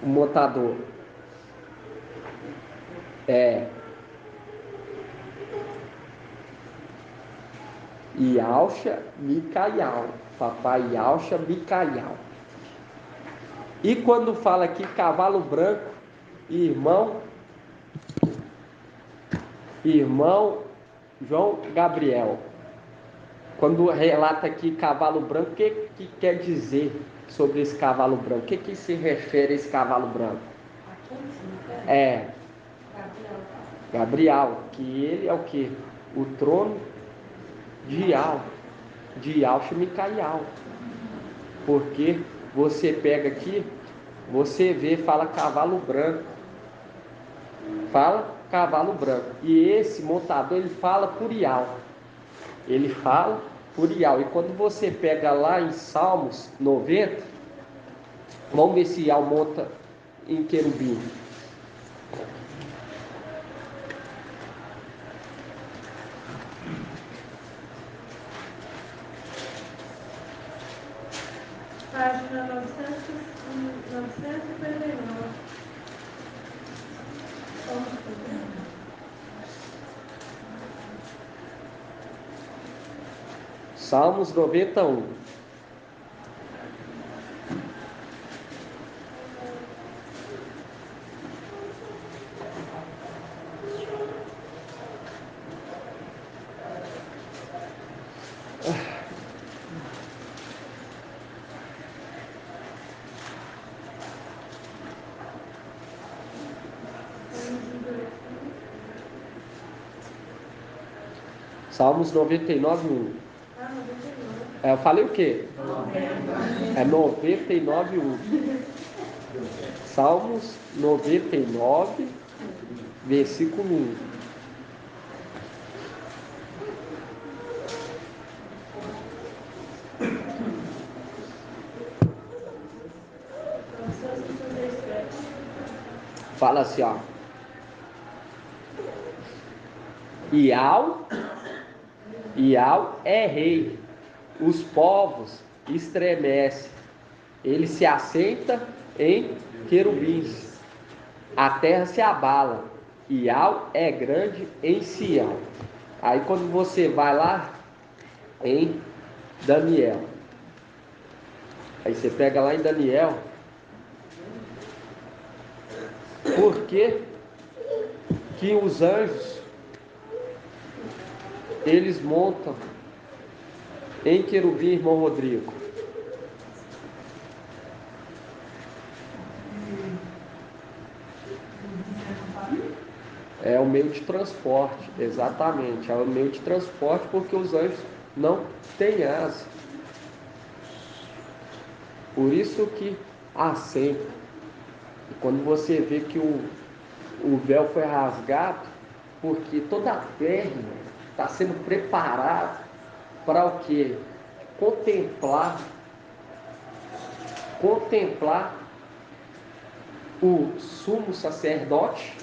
O montador. Yahshua Micael. Papai Yahshua Micael. E quando fala aqui cavalo branco, irmão João Gabriel, quando relata aqui cavalo branco, o que quer dizer sobre esse cavalo branco? O que se refere a esse cavalo branco? Gabriel, que ele é o que? O trono de Yahshua Micael. Porque você pega aqui, você vê, fala cavalo branco. Fala cavalo branco. E esse montador, ele fala por Ial. Ele fala por Ial. E quando você pega lá em Salmos 90, vamos ver se Ial monta em querubim. Página 959. Salmos 91. Salmos 99, 1. Eu falei o quê? É 99, 1. Salmos 99, versículo 1. Fala assim, ó. Ial é rei. Os povos estremecem. Ele se assenta em querubins. A terra se abala. Ial é grande em Sião. Aí quando você vai lá em Daniel, aí você pega lá em Daniel, por que que os anjos eles montam em querubim, irmão Rodrigo? É o meio de transporte, exatamente. É o meio de transporte porque os anjos não têm asa. Por isso que assenta. E quando você vê que o véu foi rasgado, porque toda a terra está sendo preparada para o quê? Contemplar o sumo sacerdote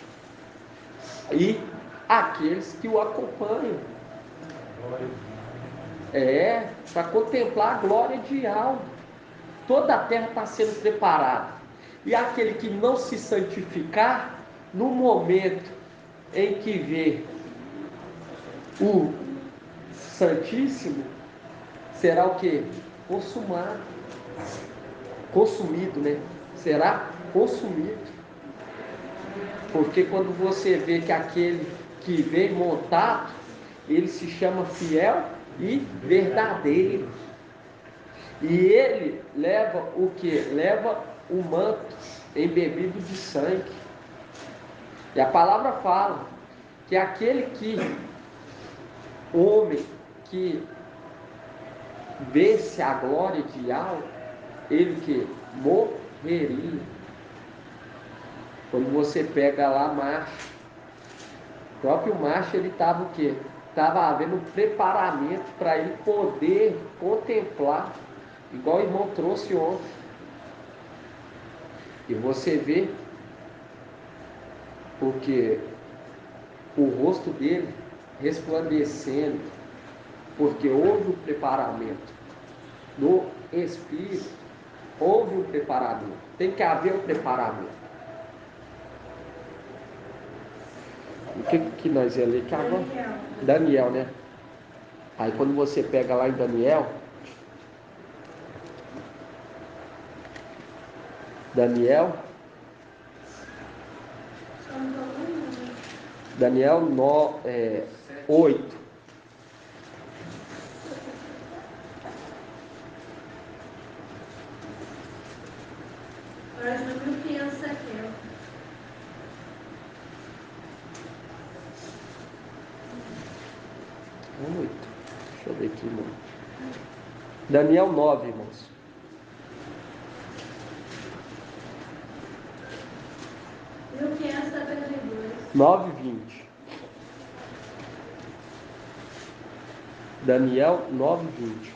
e aqueles que o acompanham. Para contemplar a glória de algo. Toda a terra está sendo preparada. E aquele que não se santificar, no momento em que vê o Santíssimo, será o que? Consumado. Consumido, né? Será consumido. Porque quando você vê que aquele que vem montado, ele se chama fiel e verdadeiro. E ele leva o que? Leva o manto embebido de sangue. E a palavra fala que aquele homem que vê-se a glória de algo, ele que morreria. Quando você pega lá Marcha, o próprio Marcha, ele estava o quê? Estava havendo um preparamento para ele poder contemplar, igual o irmão trouxe ontem. E você vê, porque o rosto dele resplandecendo, porque houve o preparamento no Espírito, houve o preparamento, tem que haver o preparamento. O que nós ia ler? Daniel, né? Aí quando você pega lá em Daniel 8. Página 1570. 8. Deixa eu ver aqui, irmão. Daniel 9, irmãos. E o 572. 9:20. Daniel 9:20.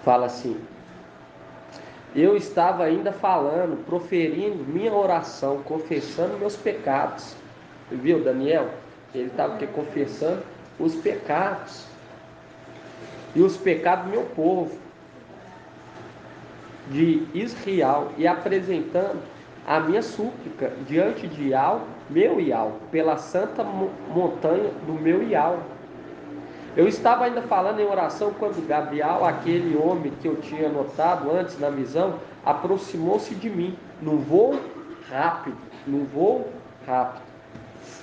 Fala assim: eu estava ainda falando, proferindo minha oração, confessando meus pecados. Viu, Daniel? Ele estava confessando os pecados. E os pecados do meu povo, de Israel, e apresentando a minha súplica diante de Ial, meu Ial, pela santa montanha do meu Ial. Eu estava ainda falando em oração quando Gabriel, aquele homem que eu tinha notado antes na visão, aproximou-se de mim, num voo rápido,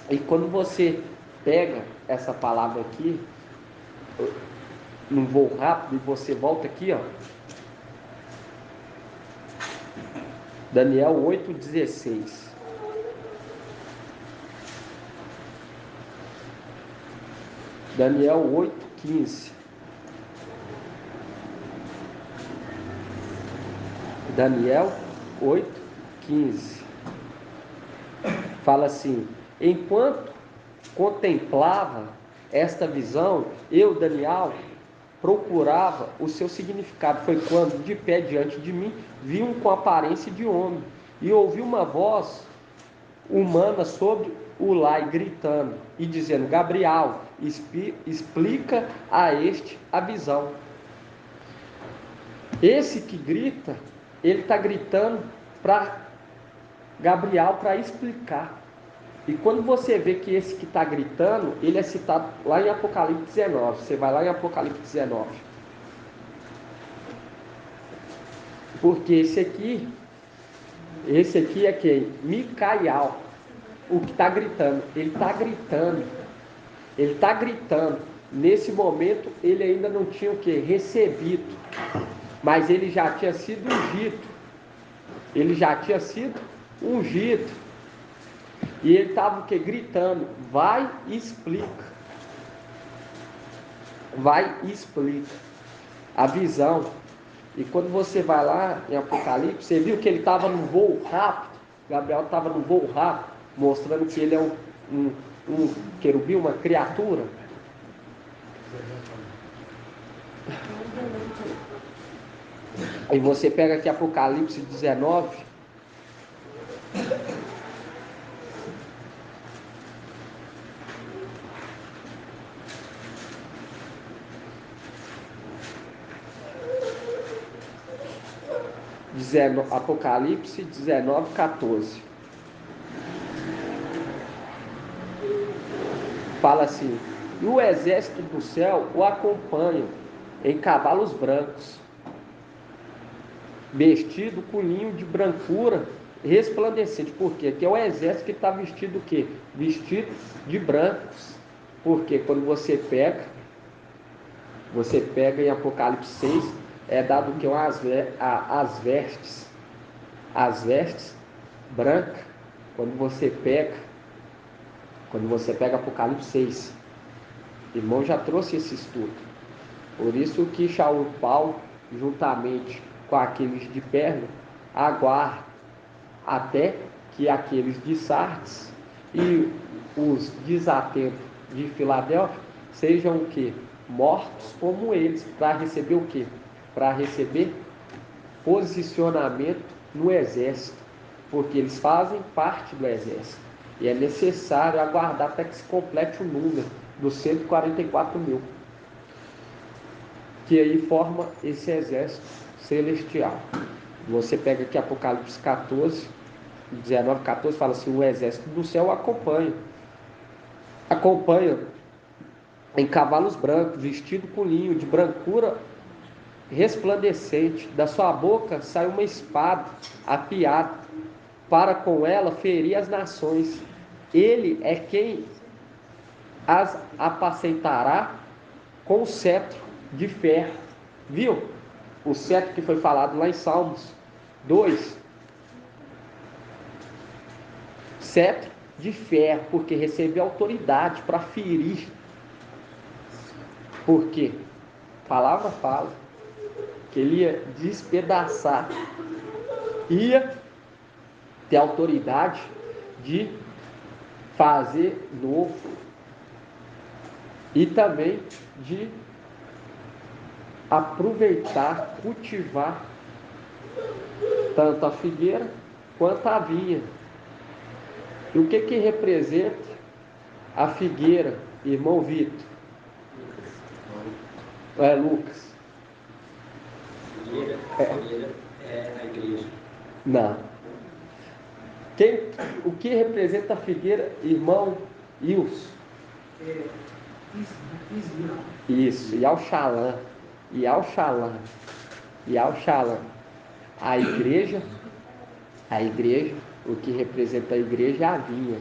E quando você pega essa palavra aqui, num voo rápido, e você volta aqui, ó, Daniel 8:16. Daniel 8:15. Daniel 8:15. Fala assim: enquanto contemplava esta visão, eu, Daniel, procurava o seu significado. Foi quando, de pé diante de mim, vi um com aparência de homem, e ouvi uma voz humana sobre o lai, gritando e dizendo: Gabriel, explica a este a visão. Esse que grita, ele está gritando para Gabriel para explicar. E quando você vê que esse que está gritando, ele é citado lá em Apocalipse 19. Você vai lá em Apocalipse 19. Porque esse aqui é quem? Micael. O que está gritando. Ele está gritando. Nesse momento, ele ainda não tinha o que? Recebido. Mas ele já tinha sido ungido. E ele estava o que? Gritando: vai e explica. Vai e explica a visão. E quando você vai lá em Apocalipse, você viu que ele estava no voo rápido. Gabriel estava no voo rápido, mostrando que ele é um querubim, uma criatura. E você pega aqui Apocalipse 19. Apocalipse 19:14. Fala assim: e o exército do céu o acompanha em cavalos brancos, vestido com linho de brancura resplandecente. Por quê? Porque é o exército que está vestido o quê? Vestido de brancos. Porque quando você pega em Apocalipse 6, é dado o que? As vestes brancas. Quando você pega Apocalipse 6, irmão já trouxe esse estudo. Por isso que Shaul e Paulo, juntamente com aqueles de Pérgamo, aguardam até que aqueles de Sardes e os desatentos de Filadélfia sejam o quê? Mortos como eles, para receber o quê? Para receber posicionamento no exército, porque eles fazem parte do exército. E é necessário aguardar até que se complete o número dos 144 mil, que aí forma esse exército celestial. Você pega aqui Apocalipse 14, 19:14, fala assim: o exército do céu acompanha em cavalos brancos, vestido com linho de brancura resplandecente. Da sua boca sai uma espada afiada, para com ela ferir as nações. Ele é quem as apacentará com o cetro de ferro. Viu? O cetro que foi falado lá em Salmos 2. Cetro de ferro, porque recebeu autoridade para ferir. Por quê? A palavra fala que ele ia despedaçar ia ter autoridade de fazer novo e também de aproveitar, cultivar tanto a figueira quanto a vinha. E o que representa a figueira, irmão Vitor? Lucas. Figueira é a igreja. Não. O que representa a figueira, irmão Ilson? Isso, Yalxalã. A igreja, o que representa a igreja é a vinha.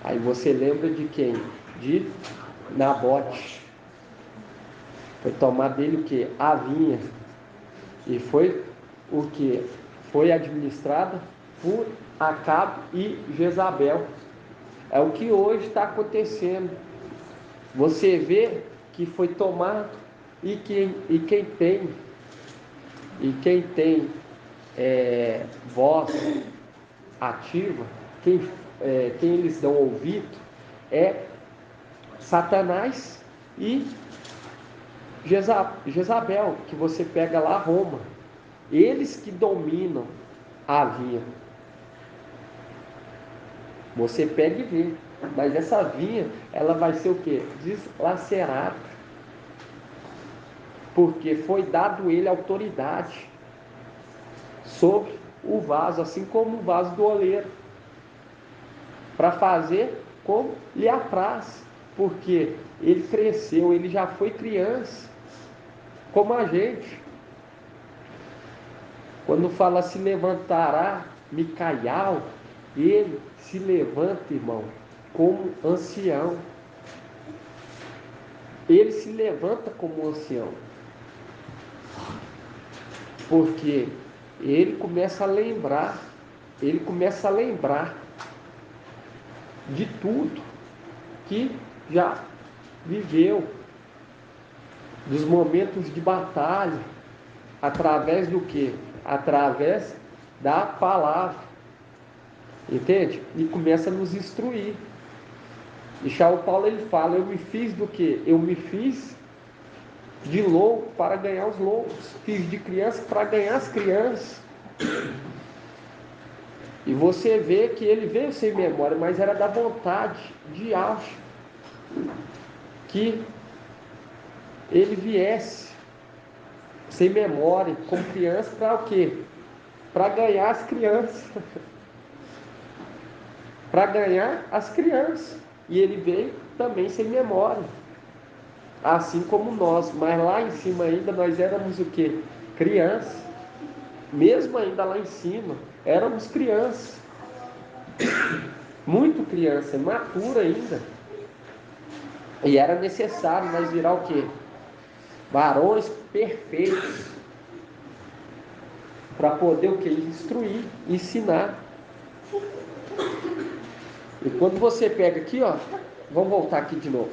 Aí você lembra de quem? De Nabote. Foi tomar dele o que? A vinha. E foi o que? Foi administrada por Acabe e Jezabel. É o que hoje está acontecendo. Você vê que foi tomado e quem tem voz ativa, quem eles dão ouvido é Satanás e Jezabel, que você pega lá Roma. Eles que dominam a vinha. Você pega e vê. Mas essa vinha, ela vai ser o quê? Deslacerada. Porque foi dado ele autoridade sobre o vaso, assim como o vaso do oleiro, para fazer como lhe apraz. Porque ele cresceu, ele já foi criança, como a gente. Quando fala se levantará Micaial, ele se levanta, irmão, como ancião. Ele se levanta como ancião. Porque ele começa a lembrar de tudo que já viveu, dos momentos de batalha, através do quê? Através da palavra. Entende? E começa a nos instruir. E São Paulo ele fala, eu me fiz do quê? Eu me fiz de louco para ganhar os loucos. Fiz de criança para ganhar as crianças. E você vê que ele veio sem memória, mas era da vontade de Yahweh que ele viesse sem memória, como criança, para o quê? Para ganhar as crianças. Para ganhar as crianças. E ele veio também sem memória. Assim como nós. Mas lá em cima ainda nós éramos o quê? Crianças. Mesmo ainda lá em cima, éramos crianças. Muito criança, matura ainda. E era necessário nós virar o quê? Varões perfeitos. Para poder o quê? Instruir, ensinar. E quando você pega aqui, ó, vamos voltar aqui de novo.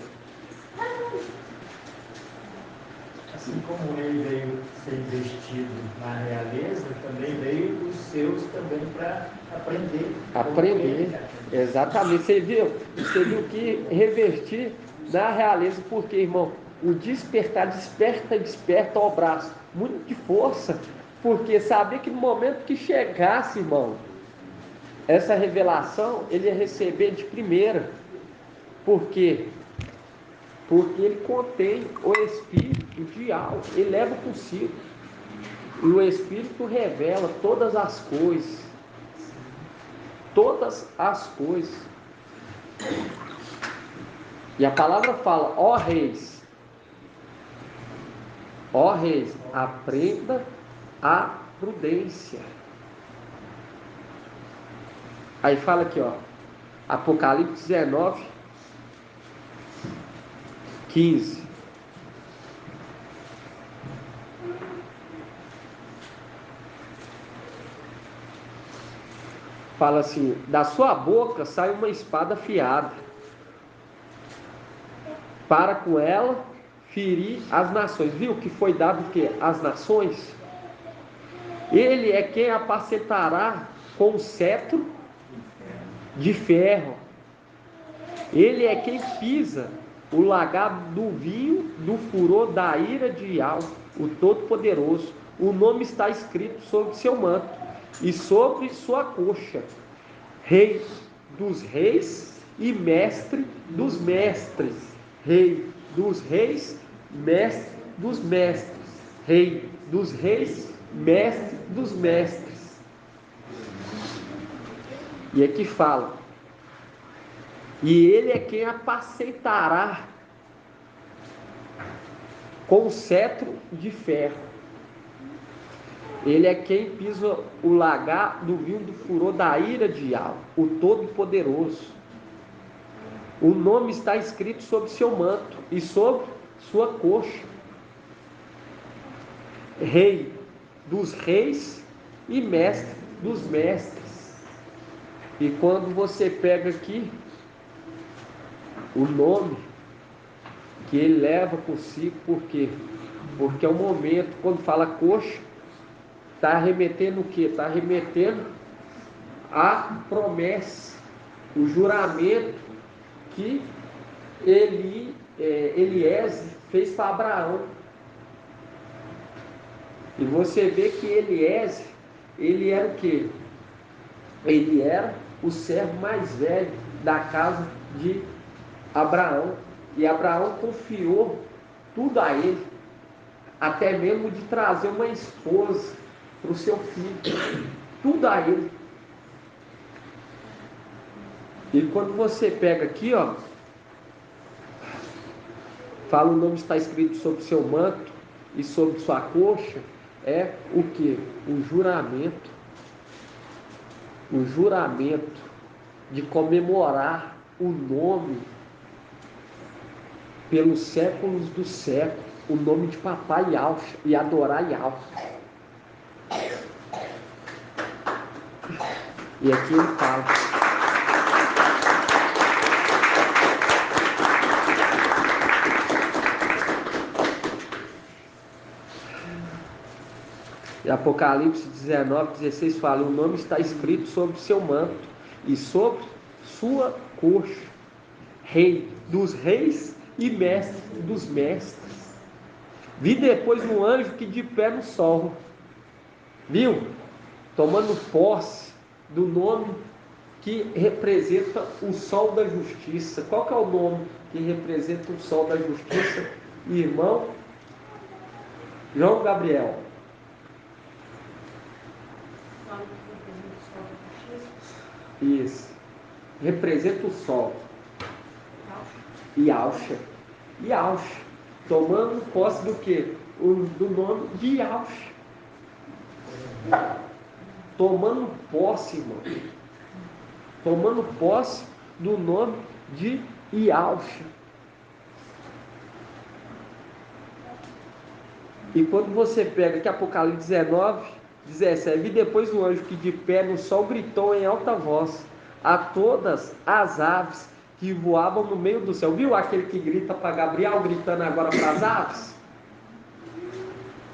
Assim como ele veio ser investido na realeza, também veio os seus também para aprender. Aprender, exatamente. Você viu que revertir na realeza, porque, irmão, o despertar, desperta ao braço, muito de força, porque sabia que no momento que chegasse, irmão, essa revelação, ele ia receber de primeira. Por quê? Porque ele contém o Espírito de algo, ele leva consigo. E o Espírito revela todas as coisas. Todas as coisas. E a palavra fala, ó reis, aprenda a prudência. Aí fala aqui, ó, Apocalipse 19, 15. Fala assim, da sua boca sai uma espada afiada, para com ela ferir as nações. Viu que foi dado o quê? As nações. Ele é quem apacentará com o cetro de ferro. Ele é quem pisa o lagar do vinho do furor da ira de Iau, o Todo-Poderoso. O nome está escrito sobre seu manto e sobre sua coxa: Rei dos reis e mestre dos mestres. Rei dos reis, mestre dos mestres. Rei dos reis, mestre dos mestres. E aqui fala: e ele é quem apacentará com o cetro de ferro. Ele é quem pisa o lagar do vinho do furor da ira de Iau, o Todo-Poderoso. O nome está escrito sobre seu manto e sobre sua coxa: Rei dos reis e mestre dos mestres. E quando você pega aqui o nome que ele leva consigo, por quê? Porque é um momento, quando fala coxa, está remetendo o quê? Está remetendo a promessa, o juramento que Eliezer fez para Abraão. E você vê que Eliezer, ele era o quê? Ele era o servo mais velho da casa de Abraão. E Abraão confiou tudo a ele, até mesmo de trazer uma esposa para o seu filho, tudo a ele. E quando você pega aqui, ó, fala o nome está escrito sobre seu manto e sobre sua coxa, é o que? O juramento de comemorar o nome pelos séculos dos séculos, o nome de Papai Yahweh, e adorar Yahweh. E aqui ele fala: e Apocalipse 19:16 fala: o nome está escrito sobre seu manto e sobre sua coxa: Rei dos reis e mestre dos mestres. Vi depois um anjo que de pé no sol, viu? Tomando posse do nome que representa o sol da justiça. Qual que é o nome que representa o sol da justiça, irmão João Gabriel? Isso. Representa o sol. Yahshua. Yahshua. Tomando posse do quê? Do nome de Yahshua. Tomando posse, irmão. Tomando posse do nome de Yahshua. E quando você pega aqui Apocalipse 19:17, e depois o anjo que de pé no sol gritou em alta voz a todas as aves que voavam no meio do céu. Viu aquele que grita para Gabriel, gritando agora para as aves?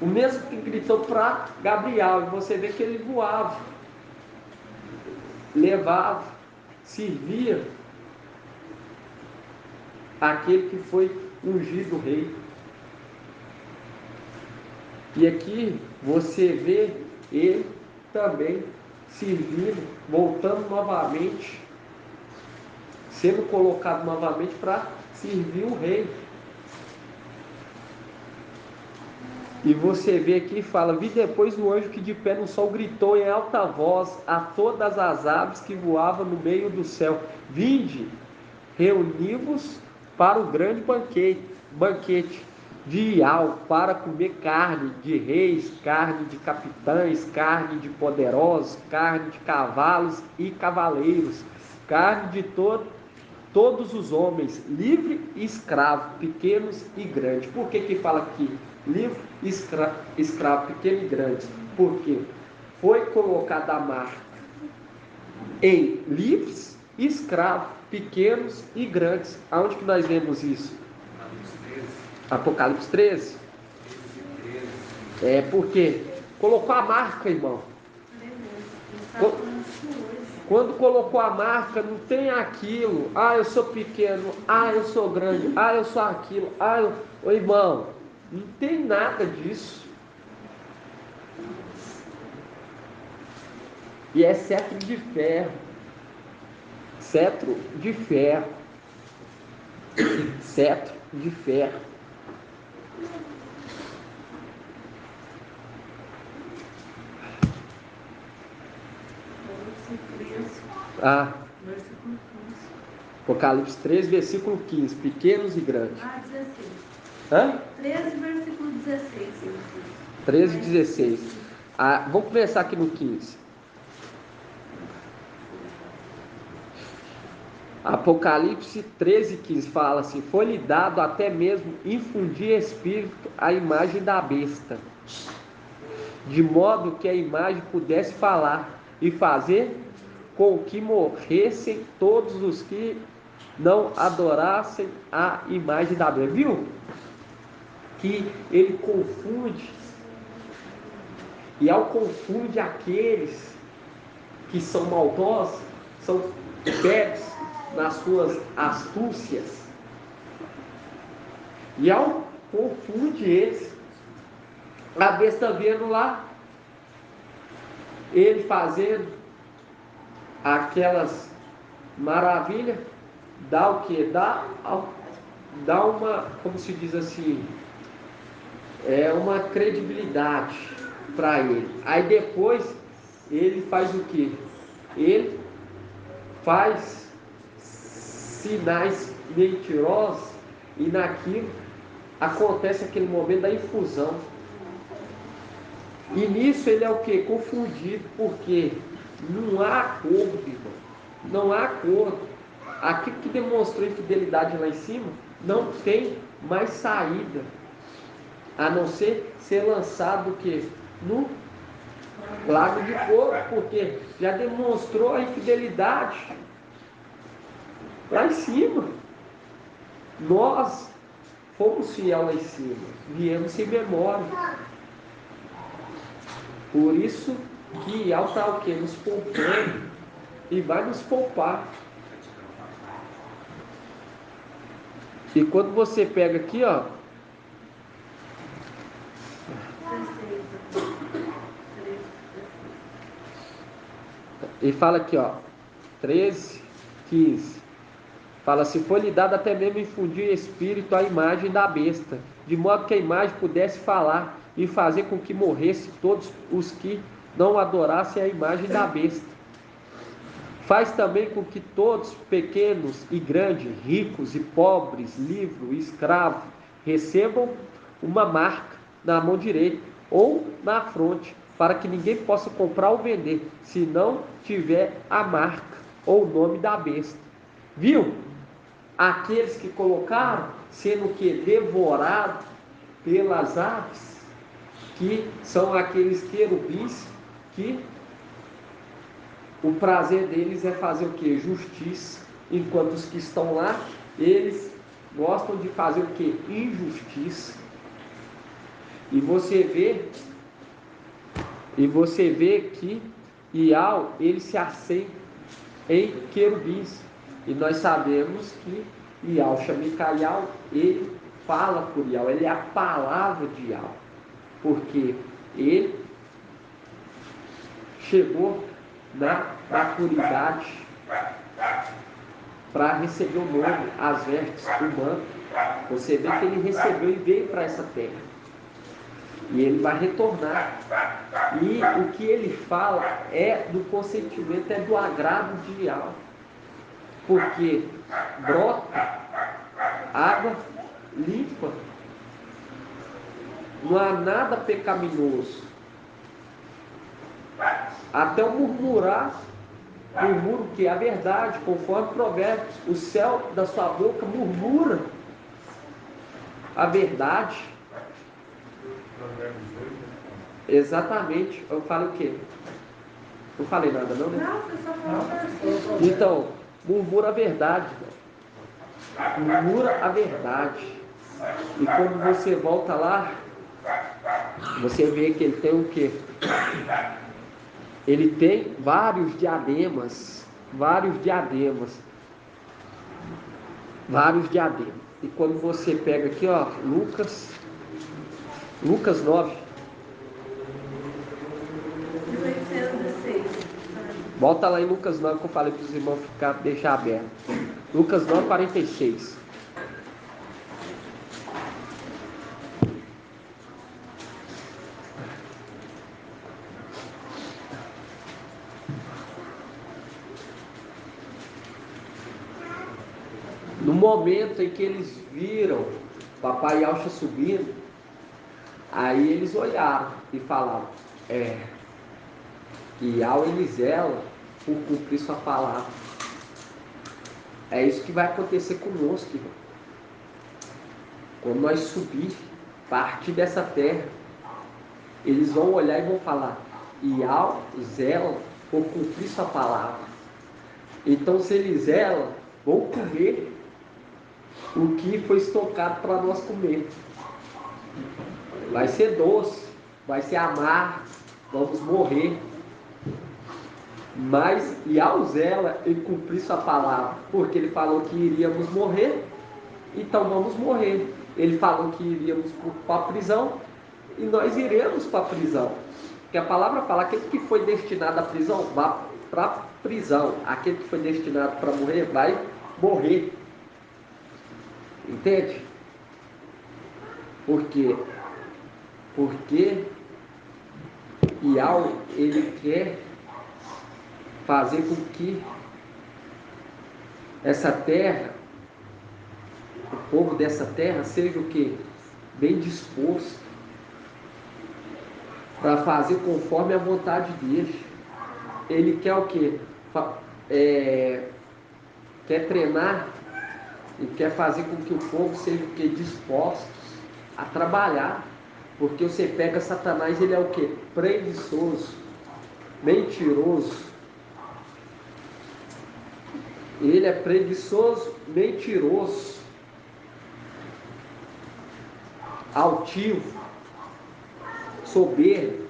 O mesmo que gritou para Gabriel, e você vê que ele voava, levava, servia aquele que foi ungido rei. E aqui você vê ele também servindo, voltando novamente, sendo colocado novamente para servir o rei. E você vê aqui, fala: vi depois o anjo que de pé no sol gritou em alta voz a todas as aves que voavam no meio do céu: vinde, reuni-vos para o grande banquete de Iau, para comer carne de reis, carne de capitães, carne de poderosos, carne de cavalos e cavaleiros, carne de todos os homens, livre e escravo, pequenos e grandes. Por que fala aqui livre, escravo, pequeno e grande? Porque foi colocada a marca em livres, escravos, pequenos e grandes. Aonde que nós vemos isso? Apocalipse 13. É porque Colocou a marca, irmão. Quando colocou a marca, não tem aquilo. Ah, eu sou pequeno. Ah, eu sou grande. Ah, eu sou aquilo. Ah, ô, irmão, não tem nada disso. E é cetro de ferro. Cetro de ferro. Cetro de ferro. Apocalipse 3, versículo 15. Pequenos e grandes. 16. 13, versículo 16. 13, 16. Vamos começar aqui no 15. Apocalipse 13, 15 fala assim: foi-lhe dado até mesmo infundir espírito à imagem da besta, de modo que a imagem pudesse falar e fazer com que morressem todos os que não adorassem a imagem da besta. Viu? Que ele confunde, e ao confunde aqueles que são maldosos, são bebes nas suas astúcias, e ao confunde eles, a besta vendo lá ele fazendo aquelas maravilhas, dá o que? Dá uma, como se diz assim, uma credibilidade para ele. Aí depois ele faz o que? Ele faz sinais mentirosos, e naquilo acontece aquele momento da infusão. E nisso ele é o que? Confundido, porque não há acordo, irmão. Não há acordo. Aquilo que demonstrou infidelidade lá em cima não tem mais saída, a não ser lançado o que? No lago de fogo, porque já demonstrou a infidelidade lá em cima. Nós fomos fiel lá em cima, viemos sem memória. Por isso que Yahweh está o que? Nos poupando, e vai nos poupar. E quando você pega aqui, ó, e fala aqui, ó, 13, 15. Fala, se foi lhe dado até mesmo infundir espírito à imagem da besta, de modo que a imagem pudesse falar e fazer com que morresse todos os que não adorassem a imagem da besta. Faz também com que todos, pequenos e grandes, ricos e pobres, livres e escravos, recebam uma marca na mão direita ou na fronte, para que ninguém possa comprar ou vender, se não tiver a marca ou o nome da besta. Viu? Aqueles que colocaram, sendo que devorados pelas aves, que são aqueles querubins, que o prazer deles é fazer o que? Justiça, enquanto os que estão lá, eles gostam de fazer o que? Injustiça. E você vê que Iau, ele se assenta em querubins. E nós sabemos que Iau Shamikaiau, ele fala por Iau, ele é a palavra de Iau, porque ele chegou na maturidade para receber o nome, as vestes, o manto. Você vê que ele recebeu e veio para essa terra, e ele vai retornar, e o que ele fala é do consentimento, é do agrado de Iau, porque brota água limpa, não há nada pecaminoso. Até o murmurar, murmura que é a verdade, conforme Provérbios, o céu da sua boca murmura a verdade. Exatamente. Eu falei o quê? Não falei nada não, né? Não, você só falou. Então, murmura a verdade, murmura a verdade. E quando você volta lá você vê que ele tem o quê? Ele tem vários diademas, vários diademas. E quando você pega aqui, ó, Lucas 9. 1806. Volta lá em Lucas 9 que eu falei para os irmãos deixar aberto. Lucas 9, 46. No momento em que eles viram papai Yaucha subindo, aí eles olharam e falaram, e ao Elisela por cumprir sua palavra. É isso que vai acontecer conosco, irmão. Quando nós subir, partir dessa terra, eles vão olhar e vão falar, e ao zela por cumprir sua palavra. Então, se eles zelam, vão comer o que foi estocado para nós comer. Vai ser doce, vai ser amargo, vamos morrer. Mas, e ao zela, ele cumprir sua palavra, porque ele falou que iríamos morrer, então vamos morrer. Ele falou que iríamos para a prisão, e nós iremos para a prisão. Porque a palavra fala, aquele que foi destinado à prisão, vá para a prisão. Aquele que foi destinado para morrer, vai morrer. Entende? Por quê? Porque Iau, ele quer fazer com que essa terra, o povo dessa terra, seja o quê? Bem disposto para fazer conforme a vontade dele. Ele quer o quê? Quer treinar e quer fazer com que o povo seja o quê? Dispostos a trabalhar. Porque você pega Satanás, ele é o quê? Preguiçoso, mentiroso. Ele é preguiçoso, mentiroso, altivo, soberbo.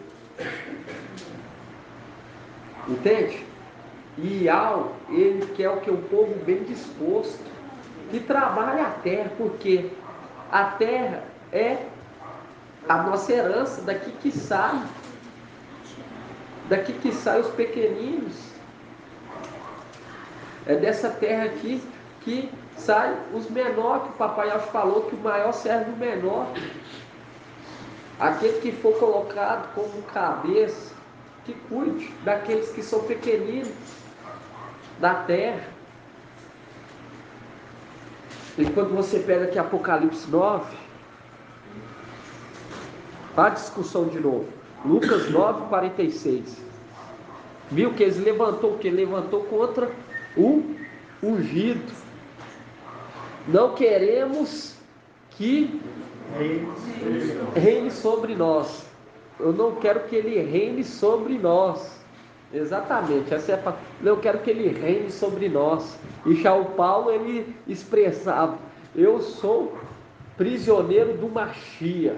Entende? E Iau, ele quer o que? Um povo bem disposto, que trabalhe a terra, porque a terra é a nossa herança, daqui que sai os pequeninos. É dessa terra aqui que sai os menores, que o papai Yaucha falou que o maior serve o menor. Aquele que for colocado como cabeça, que cuide daqueles que são pequeninos da terra. E quando você pega aqui Apocalipse 9, a discussão de novo. Lucas 9, 46. Viu que eles levantou o que? Levantou contra o ungido. Não queremos que reine sobre nós. Eu não quero que ele reine sobre nós. Exatamente, essa é a... Eu quero que ele reine sobre nós. E já o Paulo, ele expressava: eu sou prisioneiro do Machia.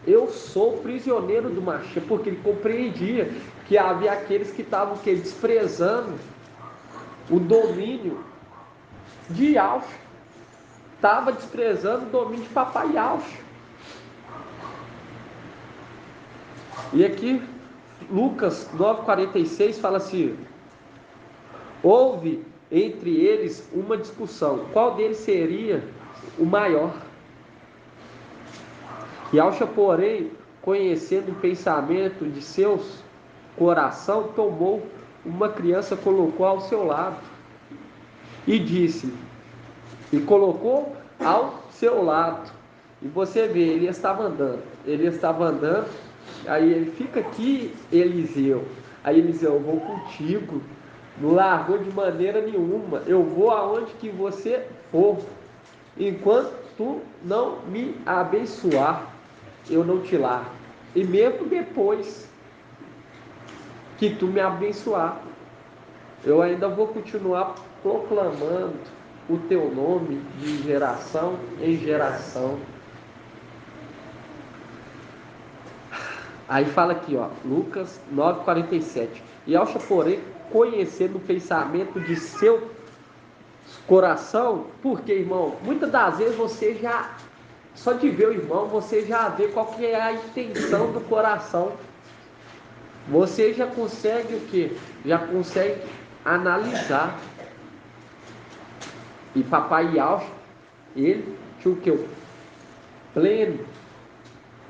Eu sou prisioneiro do Machia, porque ele compreendia que havia aqueles que estavam desprezando o domínio de Yaucha, estava desprezando o domínio de papai Yaucha. E aqui Lucas 9,46 fala assim: houve entre eles uma discussão, qual deles seria o maior? Yaucha, porém, conhecendo o pensamento de seus coração, tomou uma criança, colocou ao seu lado e disse, e colocou ao seu lado. E você vê, ele estava andando, aí ele fica aqui, Eliseu. Aí Eliseu: eu vou contigo, não largou de maneira nenhuma, eu vou aonde que você for, enquanto tu não me abençoar, eu não te largo, e mesmo depois que tu me abençoar, eu ainda vou continuar proclamando o teu nome de geração em geração. Aí fala aqui, ó, Lucas 9:47. E Alcha, porém, conhecendo o pensamento de seu coração, porque, irmão, muitas das vezes você já, só de ver o irmão, você já vê qual que é a intenção do coração. Você já consegue o quê? Já consegue analisar. E papai Alcha, ele tinha o quê?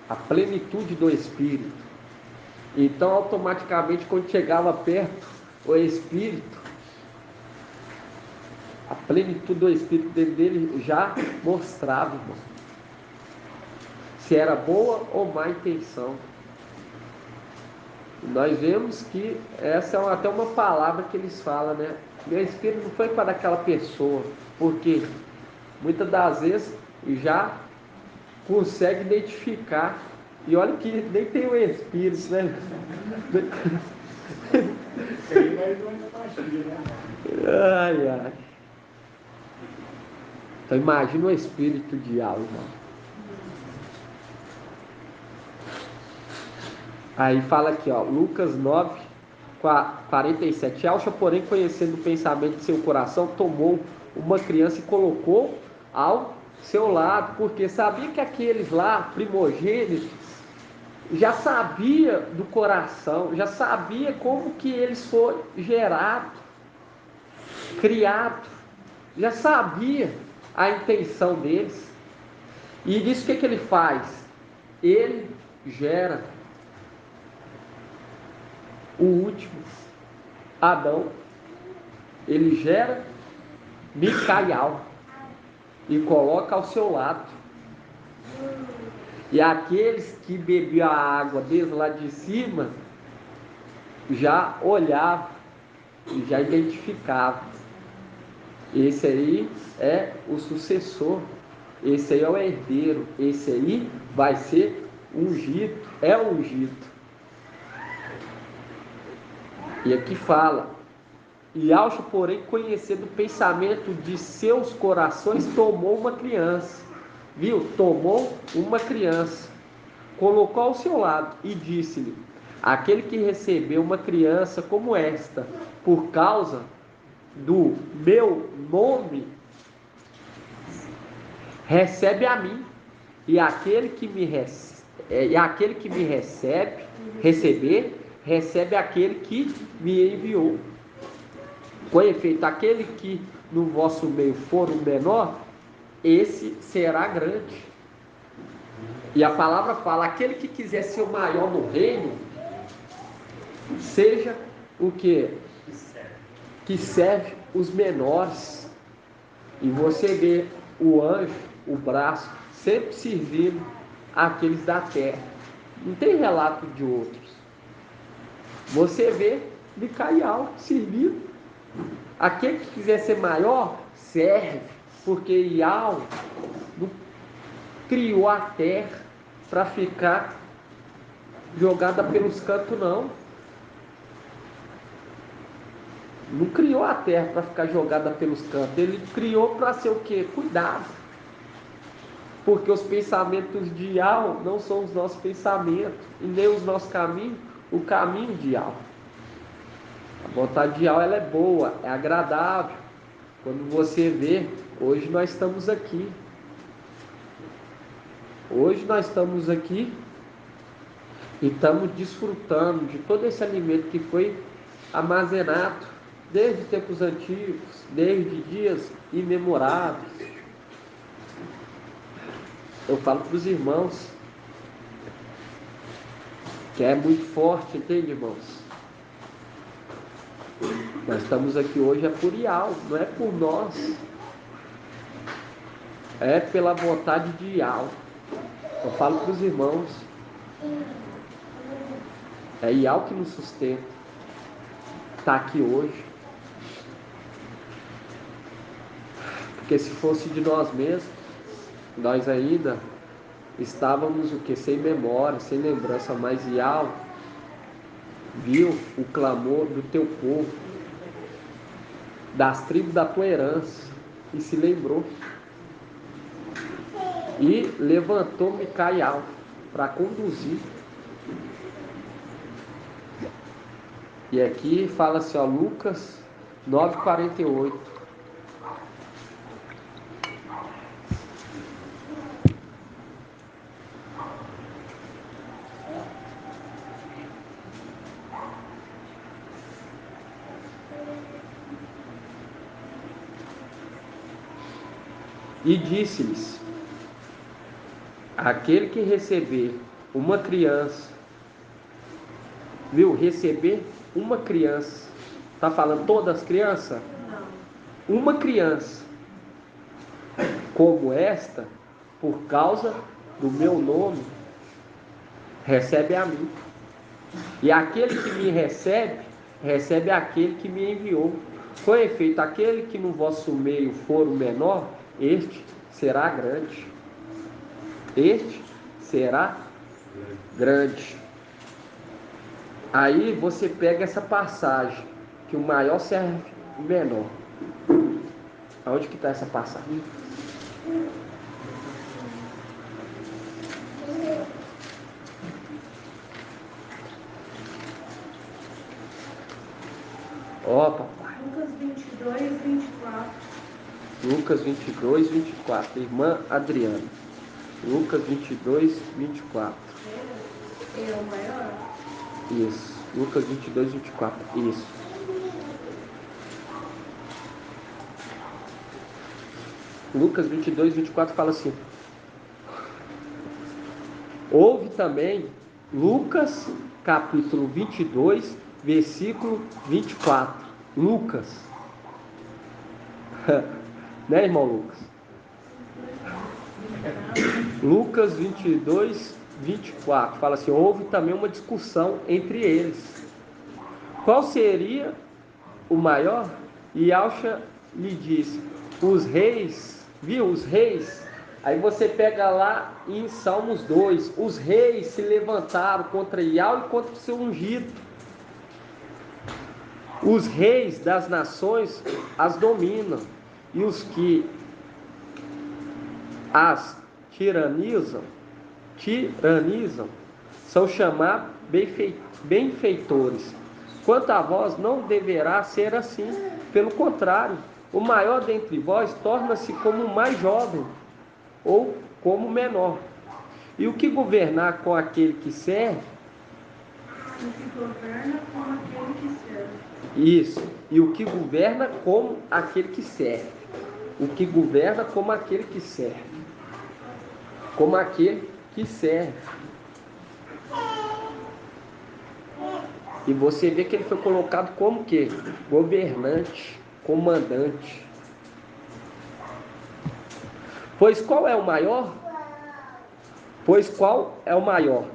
A plenitude do Espírito. Então, automaticamente, quando chegava perto, o Espírito, a plenitude do Espírito dele já mostrava, irmão, se era boa ou má intenção. Nós vemos que essa é até uma palavra que eles falam, né? Meu Espírito não foi para aquela pessoa, porque muitas das vezes já consegue identificar. E olha que nem tem o Espírito, né? Tem mais uma empatia, né? Ai, ai. Então imagina o espírito de alma, irmão. Aí fala aqui, ó, Lucas 9:47. Alcha, porém, conhecendo o pensamento de seu coração, tomou uma criança e colocou ao seu lado, porque sabia que aqueles lá, primogênitos, já sabia do coração, já sabia como que eles foram gerados, criados, já sabia a intenção deles. E disso que ele faz? Ele gera o último, Adão. Ele gera Micael e coloca ao seu lado. E aqueles que bebiam a água desde lá de cima já olhavam e já identificavam. Esse aí é o sucessor, esse aí é o herdeiro, esse aí vai ser ungido, é ungido. E aqui fala, e Alcha, porém, conhecendo o pensamento de seus corações, tomou uma criança. Viu? Tomou uma criança, colocou ao seu lado e disse-lhe: aquele que recebeu uma criança como esta, por causa do meu nome, recebe a mim, e aquele que me recebe aquele que me enviou. Com efeito, aquele que no vosso meio for o menor, esse será grande. E a palavra fala, aquele que quiser ser o maior no reino, seja o quê? Que serve os menores. E você vê o anjo, o braço, sempre servindo aqueles da terra. Não tem relato de outros. Você vê Micael servindo. Aquele que quiser ser maior, serve. Porque Ial não criou a terra para ficar jogada pelos cantos, não. Não criou a terra para ficar jogada pelos cantos. Ele criou para ser o quê? Cuidado. Porque os pensamentos de Ial não são os nossos pensamentos. E nem os nossos caminhos, o caminho de Ial. A vontade de Ial, ela é boa, é agradável. Quando você vê, hoje nós estamos aqui. Hoje nós estamos aqui e estamos desfrutando de todo esse alimento que foi armazenado desde tempos antigos, desde dias imemoráveis. Eu falo para os irmãos que é muito forte, entende, irmãos? Nós estamos aqui hoje é por Ial, não é por nós. É pela vontade de Ial. Eu falo para os irmãos, é Ial que nos sustenta. Está aqui hoje. Porque se fosse de nós mesmos, nós ainda estávamos o que? Sem memória, sem lembrança. Mas Ial viu o clamor do teu povo, das tribos da tua herança, e se lembrou. E levantou Micael para conduzir E aqui fala assim, ó, Lucas 9:48. E disse-lhes: aquele que receber uma criança, viu? Receber uma criança. Tá falando todas as crianças? Não. Uma criança como esta, por causa do meu nome, recebe a mim. E aquele que me recebe, recebe aquele que me enviou. Com efeito, aquele que no vosso meio for o menor, este será grande. Este será grande. Aí você pega essa passagem, que o maior serve o menor. Aonde que está essa passagem? Ó, papai. Lucas 22, 24. Lucas 22, 24. Irmã Adriana. Lucas 22, 24. É o maior? Isso. Lucas 22, 24. Isso. Lucas 22, 24 fala assim. Houve também Lucas, capítulo 22, versículo 24. Lucas. Né, irmão Lucas? Lucas 22, 24. Fala assim, houve também uma discussão entre eles. Qual seria o maior? E Yahshua lhe disse, os reis, viu, os reis. Aí você pega lá em Salmos 2, os reis se levantaram contra Yahweh e contra o seu ungido. Os reis das nações as dominam, e os que as tiranizam, são chamados benfeitores. Quanto a vós, não deverá ser assim. Pelo contrário, o maior dentre vós torna-se como o mais jovem, ou como o menor. E o que governar com aquele que serve? O que governa com aquele que serve. Isso. E o que governa como aquele que serve. O que governa como aquele que serve. Como aquele que serve. E você vê que ele foi colocado como o quê? Governante, comandante. Pois qual é o maior? Pois qual é o maior?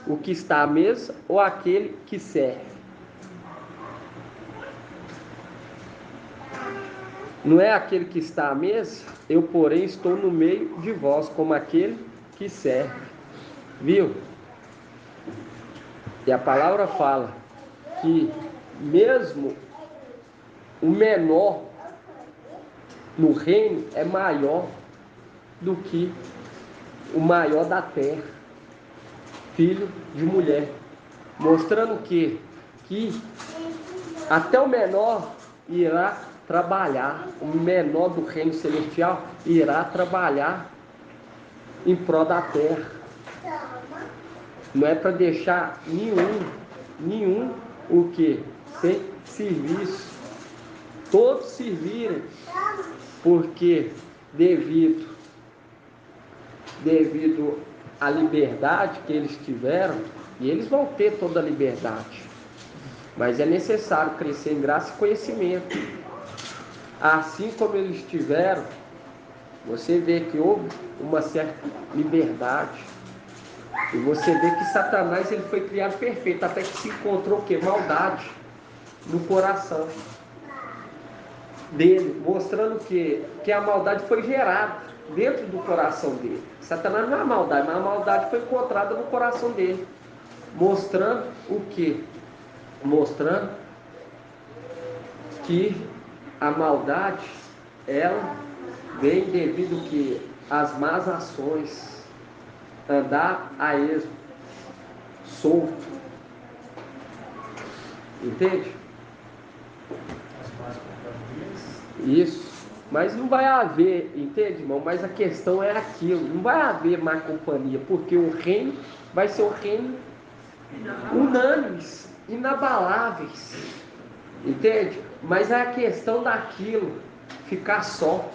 O que está à mesa ou aquele que serve? Não é aquele que está à mesa? Eu, porém, estou no meio de vós como aquele que serve. Viu? E a palavra fala que mesmo o menor no reino é maior do que o maior da terra, filho de mulher, mostrando que até o menor irá trabalhar, o menor do reino celestial irá trabalhar em prol da terra. Não é para deixar nenhum o que? Sem serviço. Todos servirem, porque devido à liberdade que eles tiveram, e eles vão ter toda a liberdade, mas é necessário crescer em graça e conhecimento. Assim como eles tiveram, você vê que houve uma certa liberdade. E você vê que Satanás ele foi criado perfeito, até que se encontrou o quê? Maldade no coração dele, mostrando que a maldade foi gerada dentro do coração dele. Satanás não é a maldade, mas a maldade foi encontrada no coração dele, mostrando o quê? Mostrando que a maldade, ela vem devido que as más ações, andar a esmo, solto. Entende? As más companhias. Isso. Mas não vai haver, entende, irmão? Mas a questão é aquilo. Não vai haver má companhia, porque o reino vai ser o reino unânimes, inabaláveis. Entende? Mas é a questão daquilo, ficar só.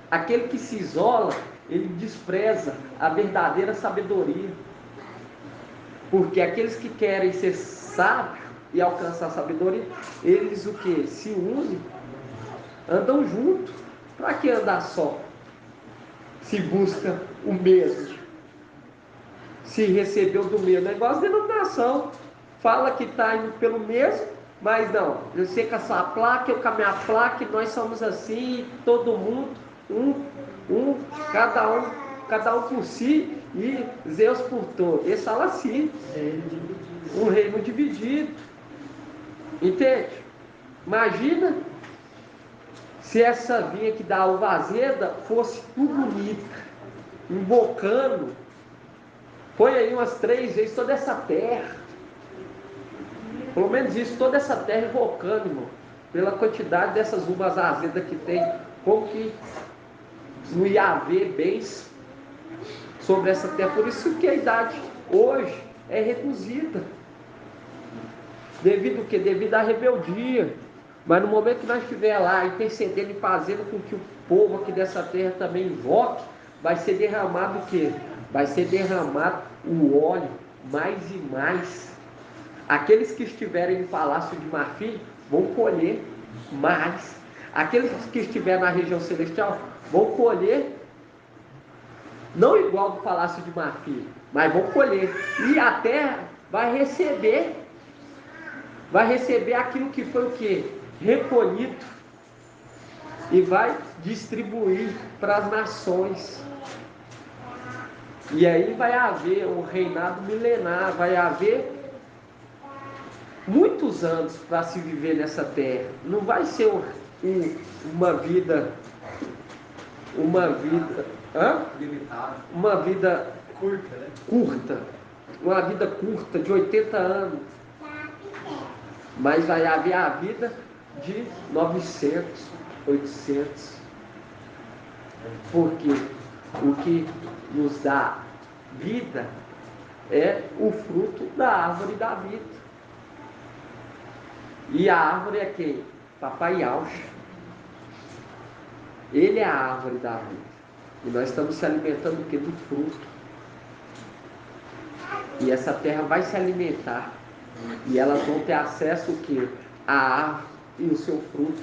Aquele que se isola, ele despreza a verdadeira sabedoria. Porque aqueles que querem ser sábios e alcançar a sabedoria, eles o que? Se unem, andam juntos. Para que andar só? Se busca o mesmo, se recebeu do mesmo. É igual a denominação. Fala que está indo pelo mesmo, mas não. Eu sei com a sua placa, eu com a minha placa, e nós somos assim, todo mundo, cada um por si e Deus por todos. Esse fala assim. Um reino dividido. Entende? Imagina se essa vinha aqui da uva azeda fosse tudo bonita, invocando, põe aí umas 3 vezes toda essa terra, pelo menos isso, toda essa terra invocando, irmão, pela quantidade dessas uvas azedas que tem, como que não ia haver bens sobre essa terra. Por isso que a idade hoje é reduzida, devido ao quê? Devido à rebeldia. Mas no momento que nós estiver lá intercedendo e fazendo com que o povo aqui dessa terra também invoque, vai ser derramado o quê? Vai ser derramado o óleo mais e mais. Aqueles que estiverem no palácio de marfim vão colher mais. Aqueles que estiverem na região celestial vão colher, não igual do palácio de marfim, mas vão colher. E a terra vai receber aquilo que foi o quê? Recolhido, e vai distribuir para as nações. E aí vai haver um reinado milenar, vai haver muitos anos para se viver nessa terra. Não vai ser uma vida Limitado. uma vida Curta, né? uma vida curta de 80 anos. Mas vai haver a vida de 900, 800. Porque o que nos dá vida é o fruto da árvore da vida. E a árvore é quem? Papai Yaush. Ele é a árvore da vida. E nós estamos se alimentando do quê? Do fruto. E essa terra vai se alimentar. E elas vão ter acesso o quê? A árvore e o seu fruto.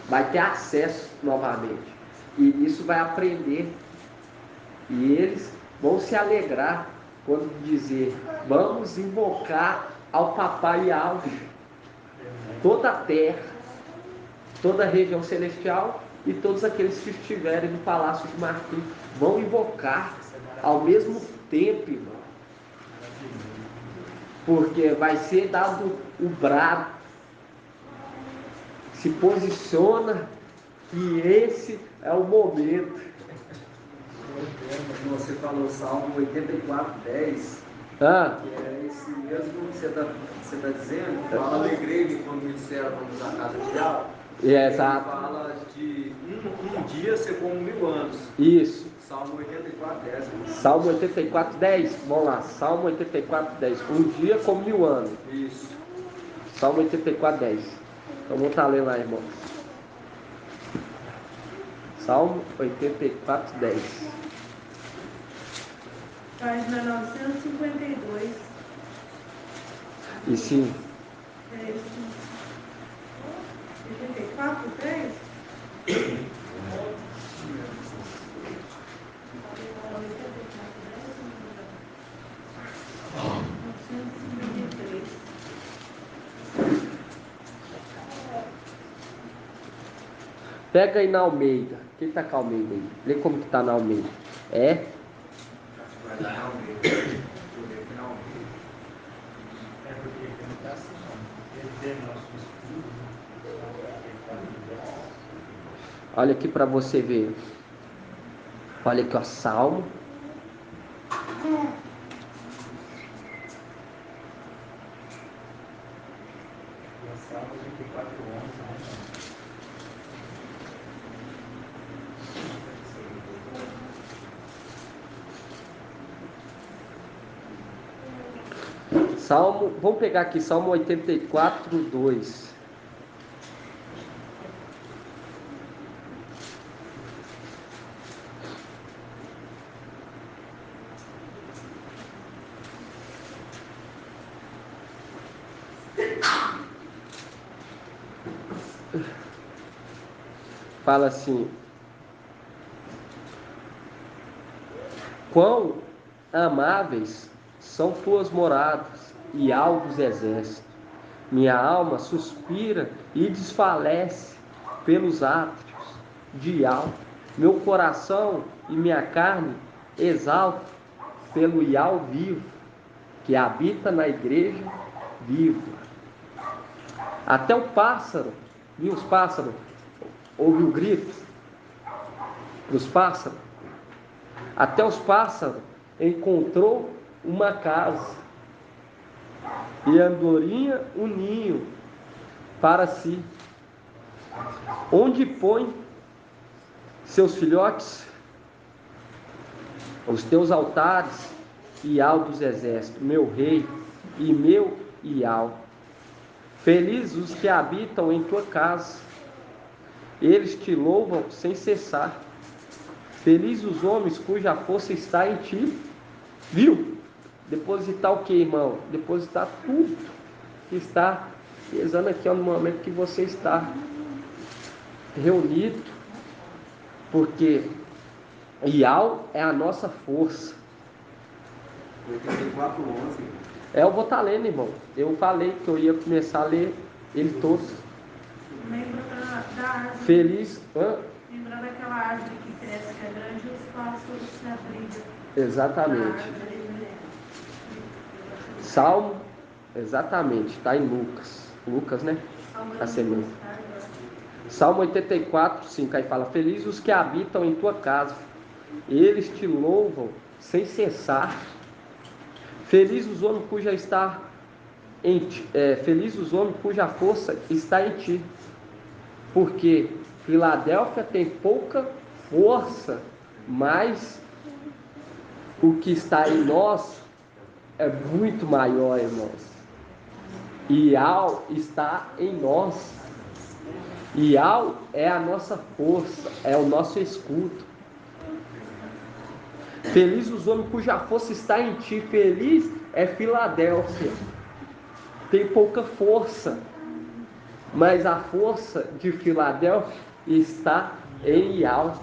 Vai ter acesso novamente. E isso vai aprender. E eles vão se alegrar quando dizer: vamos invocar ao Papai Yaush. Toda a terra, toda a região celestial e todos aqueles que estiverem no palácio de marfim vão invocar ao mesmo tempo, irmão. Porque vai ser dado o brado. Se posiciona que esse é o momento. Você falou Salmo 84:10, que é esse mesmo que você está dizendo. Fala: alegrei-me quando me disseram vamos à casa de Yahweh. Exato. Fala de um dia ser como 1000 anos. Isso. Salmo 84:10. Salmo 84:10. Vamos lá. Salmo 84:10. Um dia como 1000 anos. Isso. Salmo 84:10. Então vamos estar lendo lá, irmão. Salmo 84:10. Página 952. E sim. É isso. 84:3? Pega aí na Almeida. Quem está com a Almeida aí? Lê como que está na Almeida. É? Vai lá, realmente. É porque ele não está assim, não. Ele tem nosso estudo. Olha aqui para você ver. Olha aqui, ó. Salmo. Salmo 84:11, né? Salmo, vamos pegar aqui, Salmo 84:2. Fala assim: quão amáveis são tuas moradas, e altos exércitos. Minha alma suspira e desfalece pelos átrios de Iau. Meu coração e minha carne exaltam pelo Iau vivo, que habita na igreja viva. Até o pássaro, viu os pássaros? Ouve o grito dos pássaros? Até os pássaros encontrou uma casa, e a andorinha um ninho para si, onde põe seus filhotes, os teus altares, Iau dos exércitos, meu rei e meu Iau. Felizes os que habitam em tua casa, eles te louvam sem cessar. Felizes os homens cuja força está em ti. Viu? Depositar o que, irmão? Depositar tudo que está pesando aqui no momento que você está reunido, porque Iau é a nossa força. 84:11. Eu vou estar lendo, irmão. Eu falei que eu ia começar a ler ele todo. Lembra da árvore. Feliz. Lembra daquela árvore que cresce, que é grande, e os pássaros se abrigam. Exatamente. Salmo, exatamente, está em Lucas. Lucas, né? A semente. Salmo 84:5, aí fala: Felizes os que habitam em tua casa, eles te louvam sem cessar. Felizes os homens cuja está em ti, felizes os homens cuja força está em ti, porque Filadélfia tem pouca força, mas o que está em nós é muito maior, irmãos. Iau está em nós. Iau é a nossa força, é o nosso escudo. Feliz os homens cuja força está em ti. Feliz é Filadélfia. Tem pouca força, mas a força de Filadélfia está em Iau.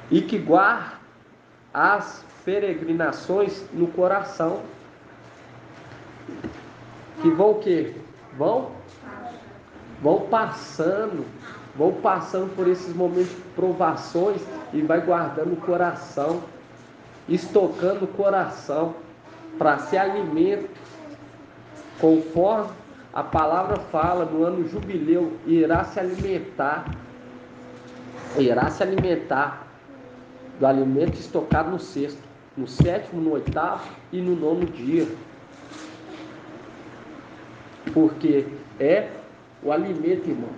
E que guarda as peregrinações no coração. Que vão o quê? Vão passando por esses momentos de provações e vai guardando o coração, estocando o coração para ser alimento, conforme a palavra fala, no ano jubileu, irá se alimentar do alimento estocado no sexto, no sétimo, no oitavo e no nono dia. Porque é o alimento, irmão,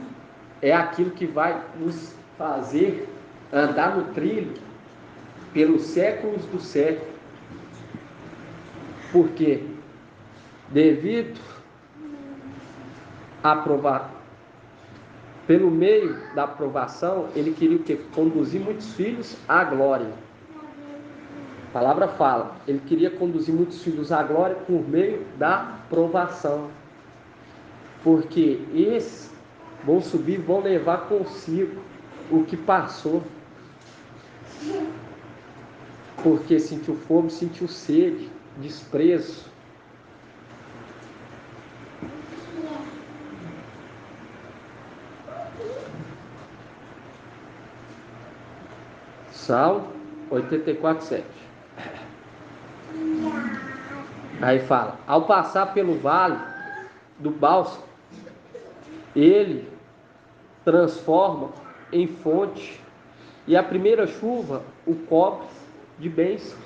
é aquilo que vai nos fazer andar no trilho pelos séculos do século. Porque devido a provar, pelo meio da aprovação, ele queria o quê? Conduzir muitos filhos à glória. A palavra fala, ele queria conduzir muitos filhos à glória por meio da provação. Porque esses vão subir, vão levar consigo o que passou. Porque sentiu fome, sentiu sede, desprezo. Salmo 84:7. Aí fala: ao passar pelo vale do bálsamo, ele transforma em fonte, e a primeira chuva o cobre de bênçãos.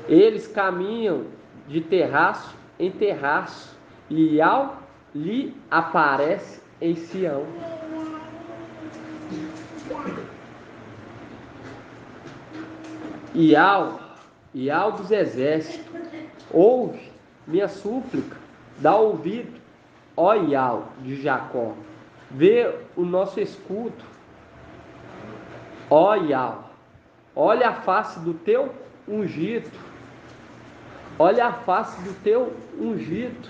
Eles caminham de terraço em terraço, e Yau lhe aparece em Sião. Yau dos exércitos, ouve minha súplica, dá ouvido, ó Yau de Jacó, vê o nosso escudo, ó Yau, olha a face do teu ungido, olha a face do teu ungido,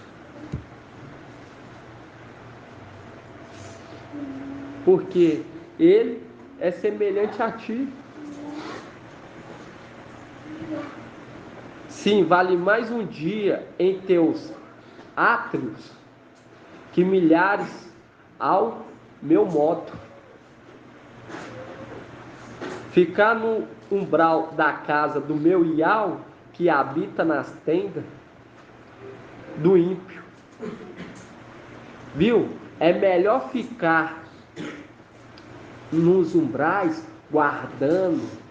porque ele é semelhante a ti. Sim, vale mais um dia em teus átrios que milhares ao meu modo. Ficar no umbral da casa do meu Yau, que habita nas tendas do ímpio. Viu? É melhor ficar nos umbrais, guardando,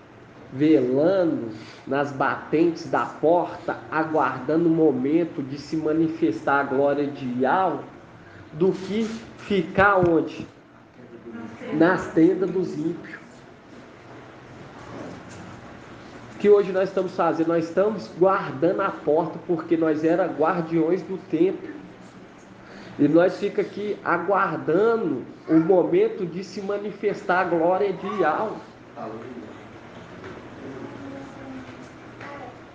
velando nas batentes da porta, aguardando o momento de se manifestar a glória de Yau, do que ficar onde? Nas tendas dos ímpios. O que hoje nós estamos fazendo? Nós estamos guardando a porta, porque nós éramos guardiões do templo. E nós fica aqui aguardando o momento de se manifestar a glória de Yau.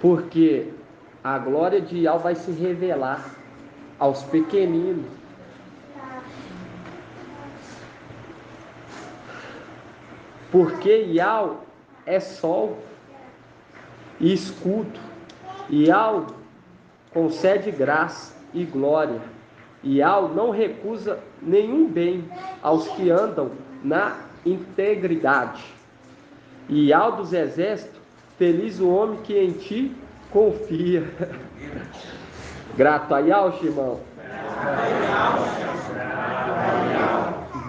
Porque a glória de Yau vai se revelar aos pequeninos. Porque Yau é sol e escudo. Yau concede graça e glória. Yau não recusa nenhum bem aos que andam na integridade. Yau dos exércitos, feliz o homem que em ti confia. Grato a Yau, irmão.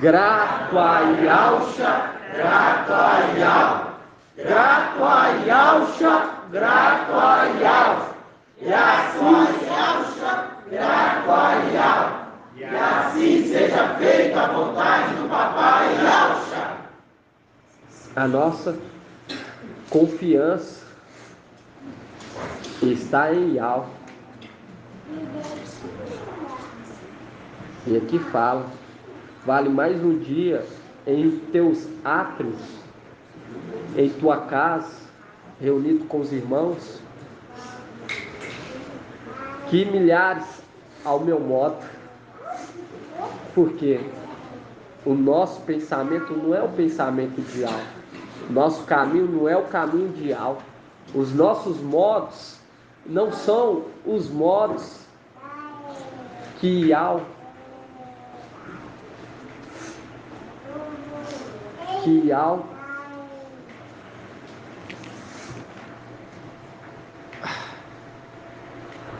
Grato a Yauxa, grato a Yau. Grato a Yauxa, grato a Yau. E assim, Yauxa, grato a Yau. E assim seja feita a vontade do papai Yauxa. A nossa confiança está em Yau. E aqui fala, vale mais um dia em teus átrios, em tua casa, reunido com os irmãos, que milhares ao meu modo. Porque o nosso pensamento não é o pensamento de Yau. Nosso caminho não é o caminho de Yau. Os nossos modos não são os modos que Yau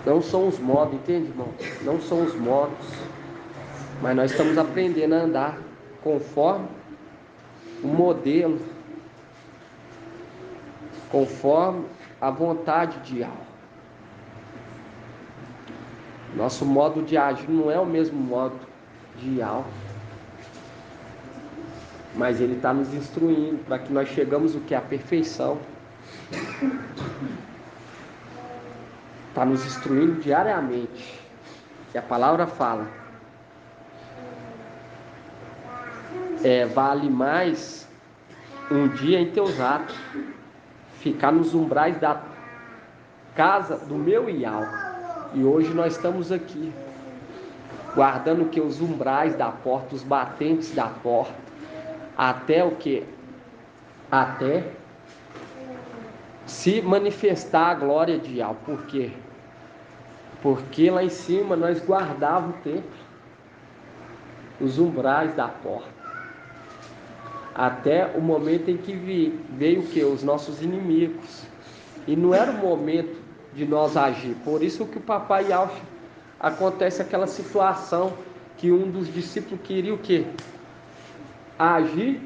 não são os modos, entende, irmão? Não são os modos, mas nós estamos aprendendo a andar conforme o modelo, conforme a vontade de Yau. Nosso modo de agir não é o mesmo modo de Yau, mas ele está nos instruindo para que nós chegamos o que? A perfeição. Está nos instruindo diariamente. E a palavra fala, vale mais um dia em teus atos, ficar nos umbrais da casa do meu Yau. E hoje nós estamos aqui, guardando o que? Os umbrais da porta, os batentes da porta, até o que? Até se manifestar a glória de Yau. Por quê? Porque lá em cima nós guardávamos o templo, os umbrais da porta, até o momento em que veio o que? Os nossos inimigos. E não era o momento de nós agir. Por isso que o papai Yauxa, acontece aquela situação que um dos discípulos queria o quê? Agir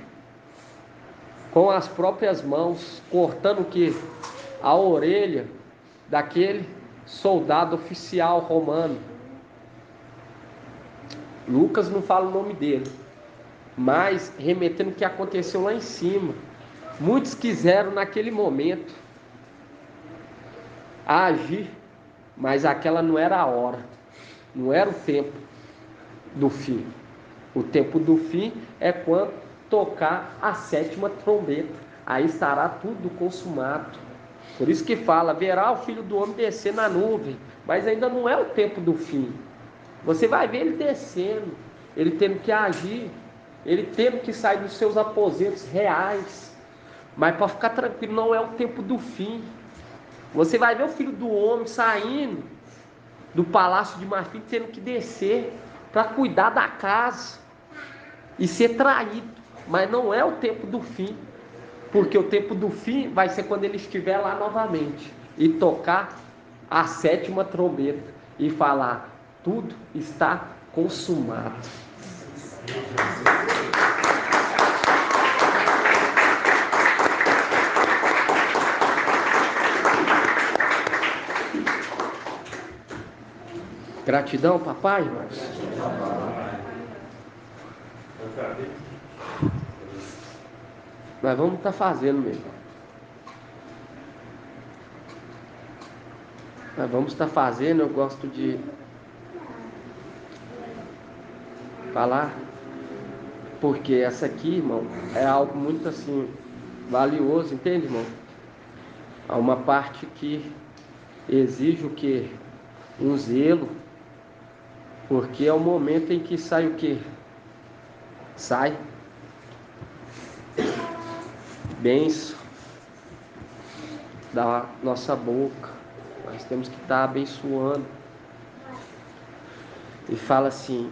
com as próprias mãos, cortando o quê? A orelha daquele soldado oficial romano. Lucas não fala o nome dele, mas remetendo o que aconteceu lá em cima. Muitos quiseram naquele momento agir, mas aquela não era a hora, não era o tempo do fim. O tempo do fim é quando tocar a 7ª trombeta, aí estará tudo consumado. Por isso que fala, verá o Filho do Homem descer na nuvem, mas ainda não é o tempo do fim. Você vai ver ele descendo, ele tendo que agir, ele tendo que sair dos seus aposentos reais. Mas para ficar tranquilo, não é o tempo do fim. Você vai ver o Filho do Homem saindo do palácio de marfim, tendo que descer para cuidar da casa e ser traído. Mas não é o tempo do fim, porque o tempo do fim vai ser quando ele estiver lá novamente e tocar a 7ª trombeta e falar: tudo está consumado. Gratidão, papai, irmãos. Nós vamos estar fazendo mesmo. Nós vamos estar fazendo. Eu gosto de falar, porque essa aqui, irmão, é algo muito assim valioso, entende, irmão? Há uma parte que exige o quê? Um zelo, porque é o momento em que sai o quê? Sai bênção da nossa boca. Nós temos que estar abençoando. E fala assim: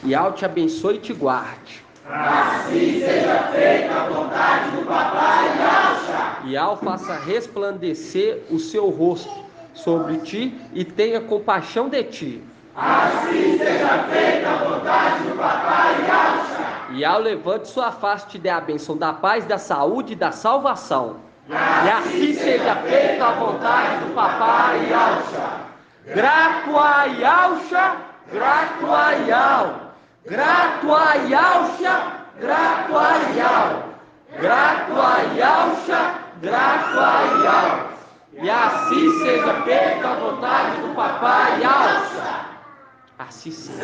e ao te abençoe e te guarde. Assim seja feita a vontade do papai Yahshua. E ao faça resplandecer o seu rosto sobre ti e tenha compaixão de ti. Assim seja feita a vontade do papai Yahshua. E ao levante sua face te dê a bênção da paz, da saúde e da salvação. E assim seja feita a vontade do papai Yahshua. Grato a Yahshua, grato a Yahshua. Grato a Yahshua, grato a Yahshua. Grato a Yahshua, grato a Yahshua. E assim seja feita a vontade do papai Yahshua. Assim seja.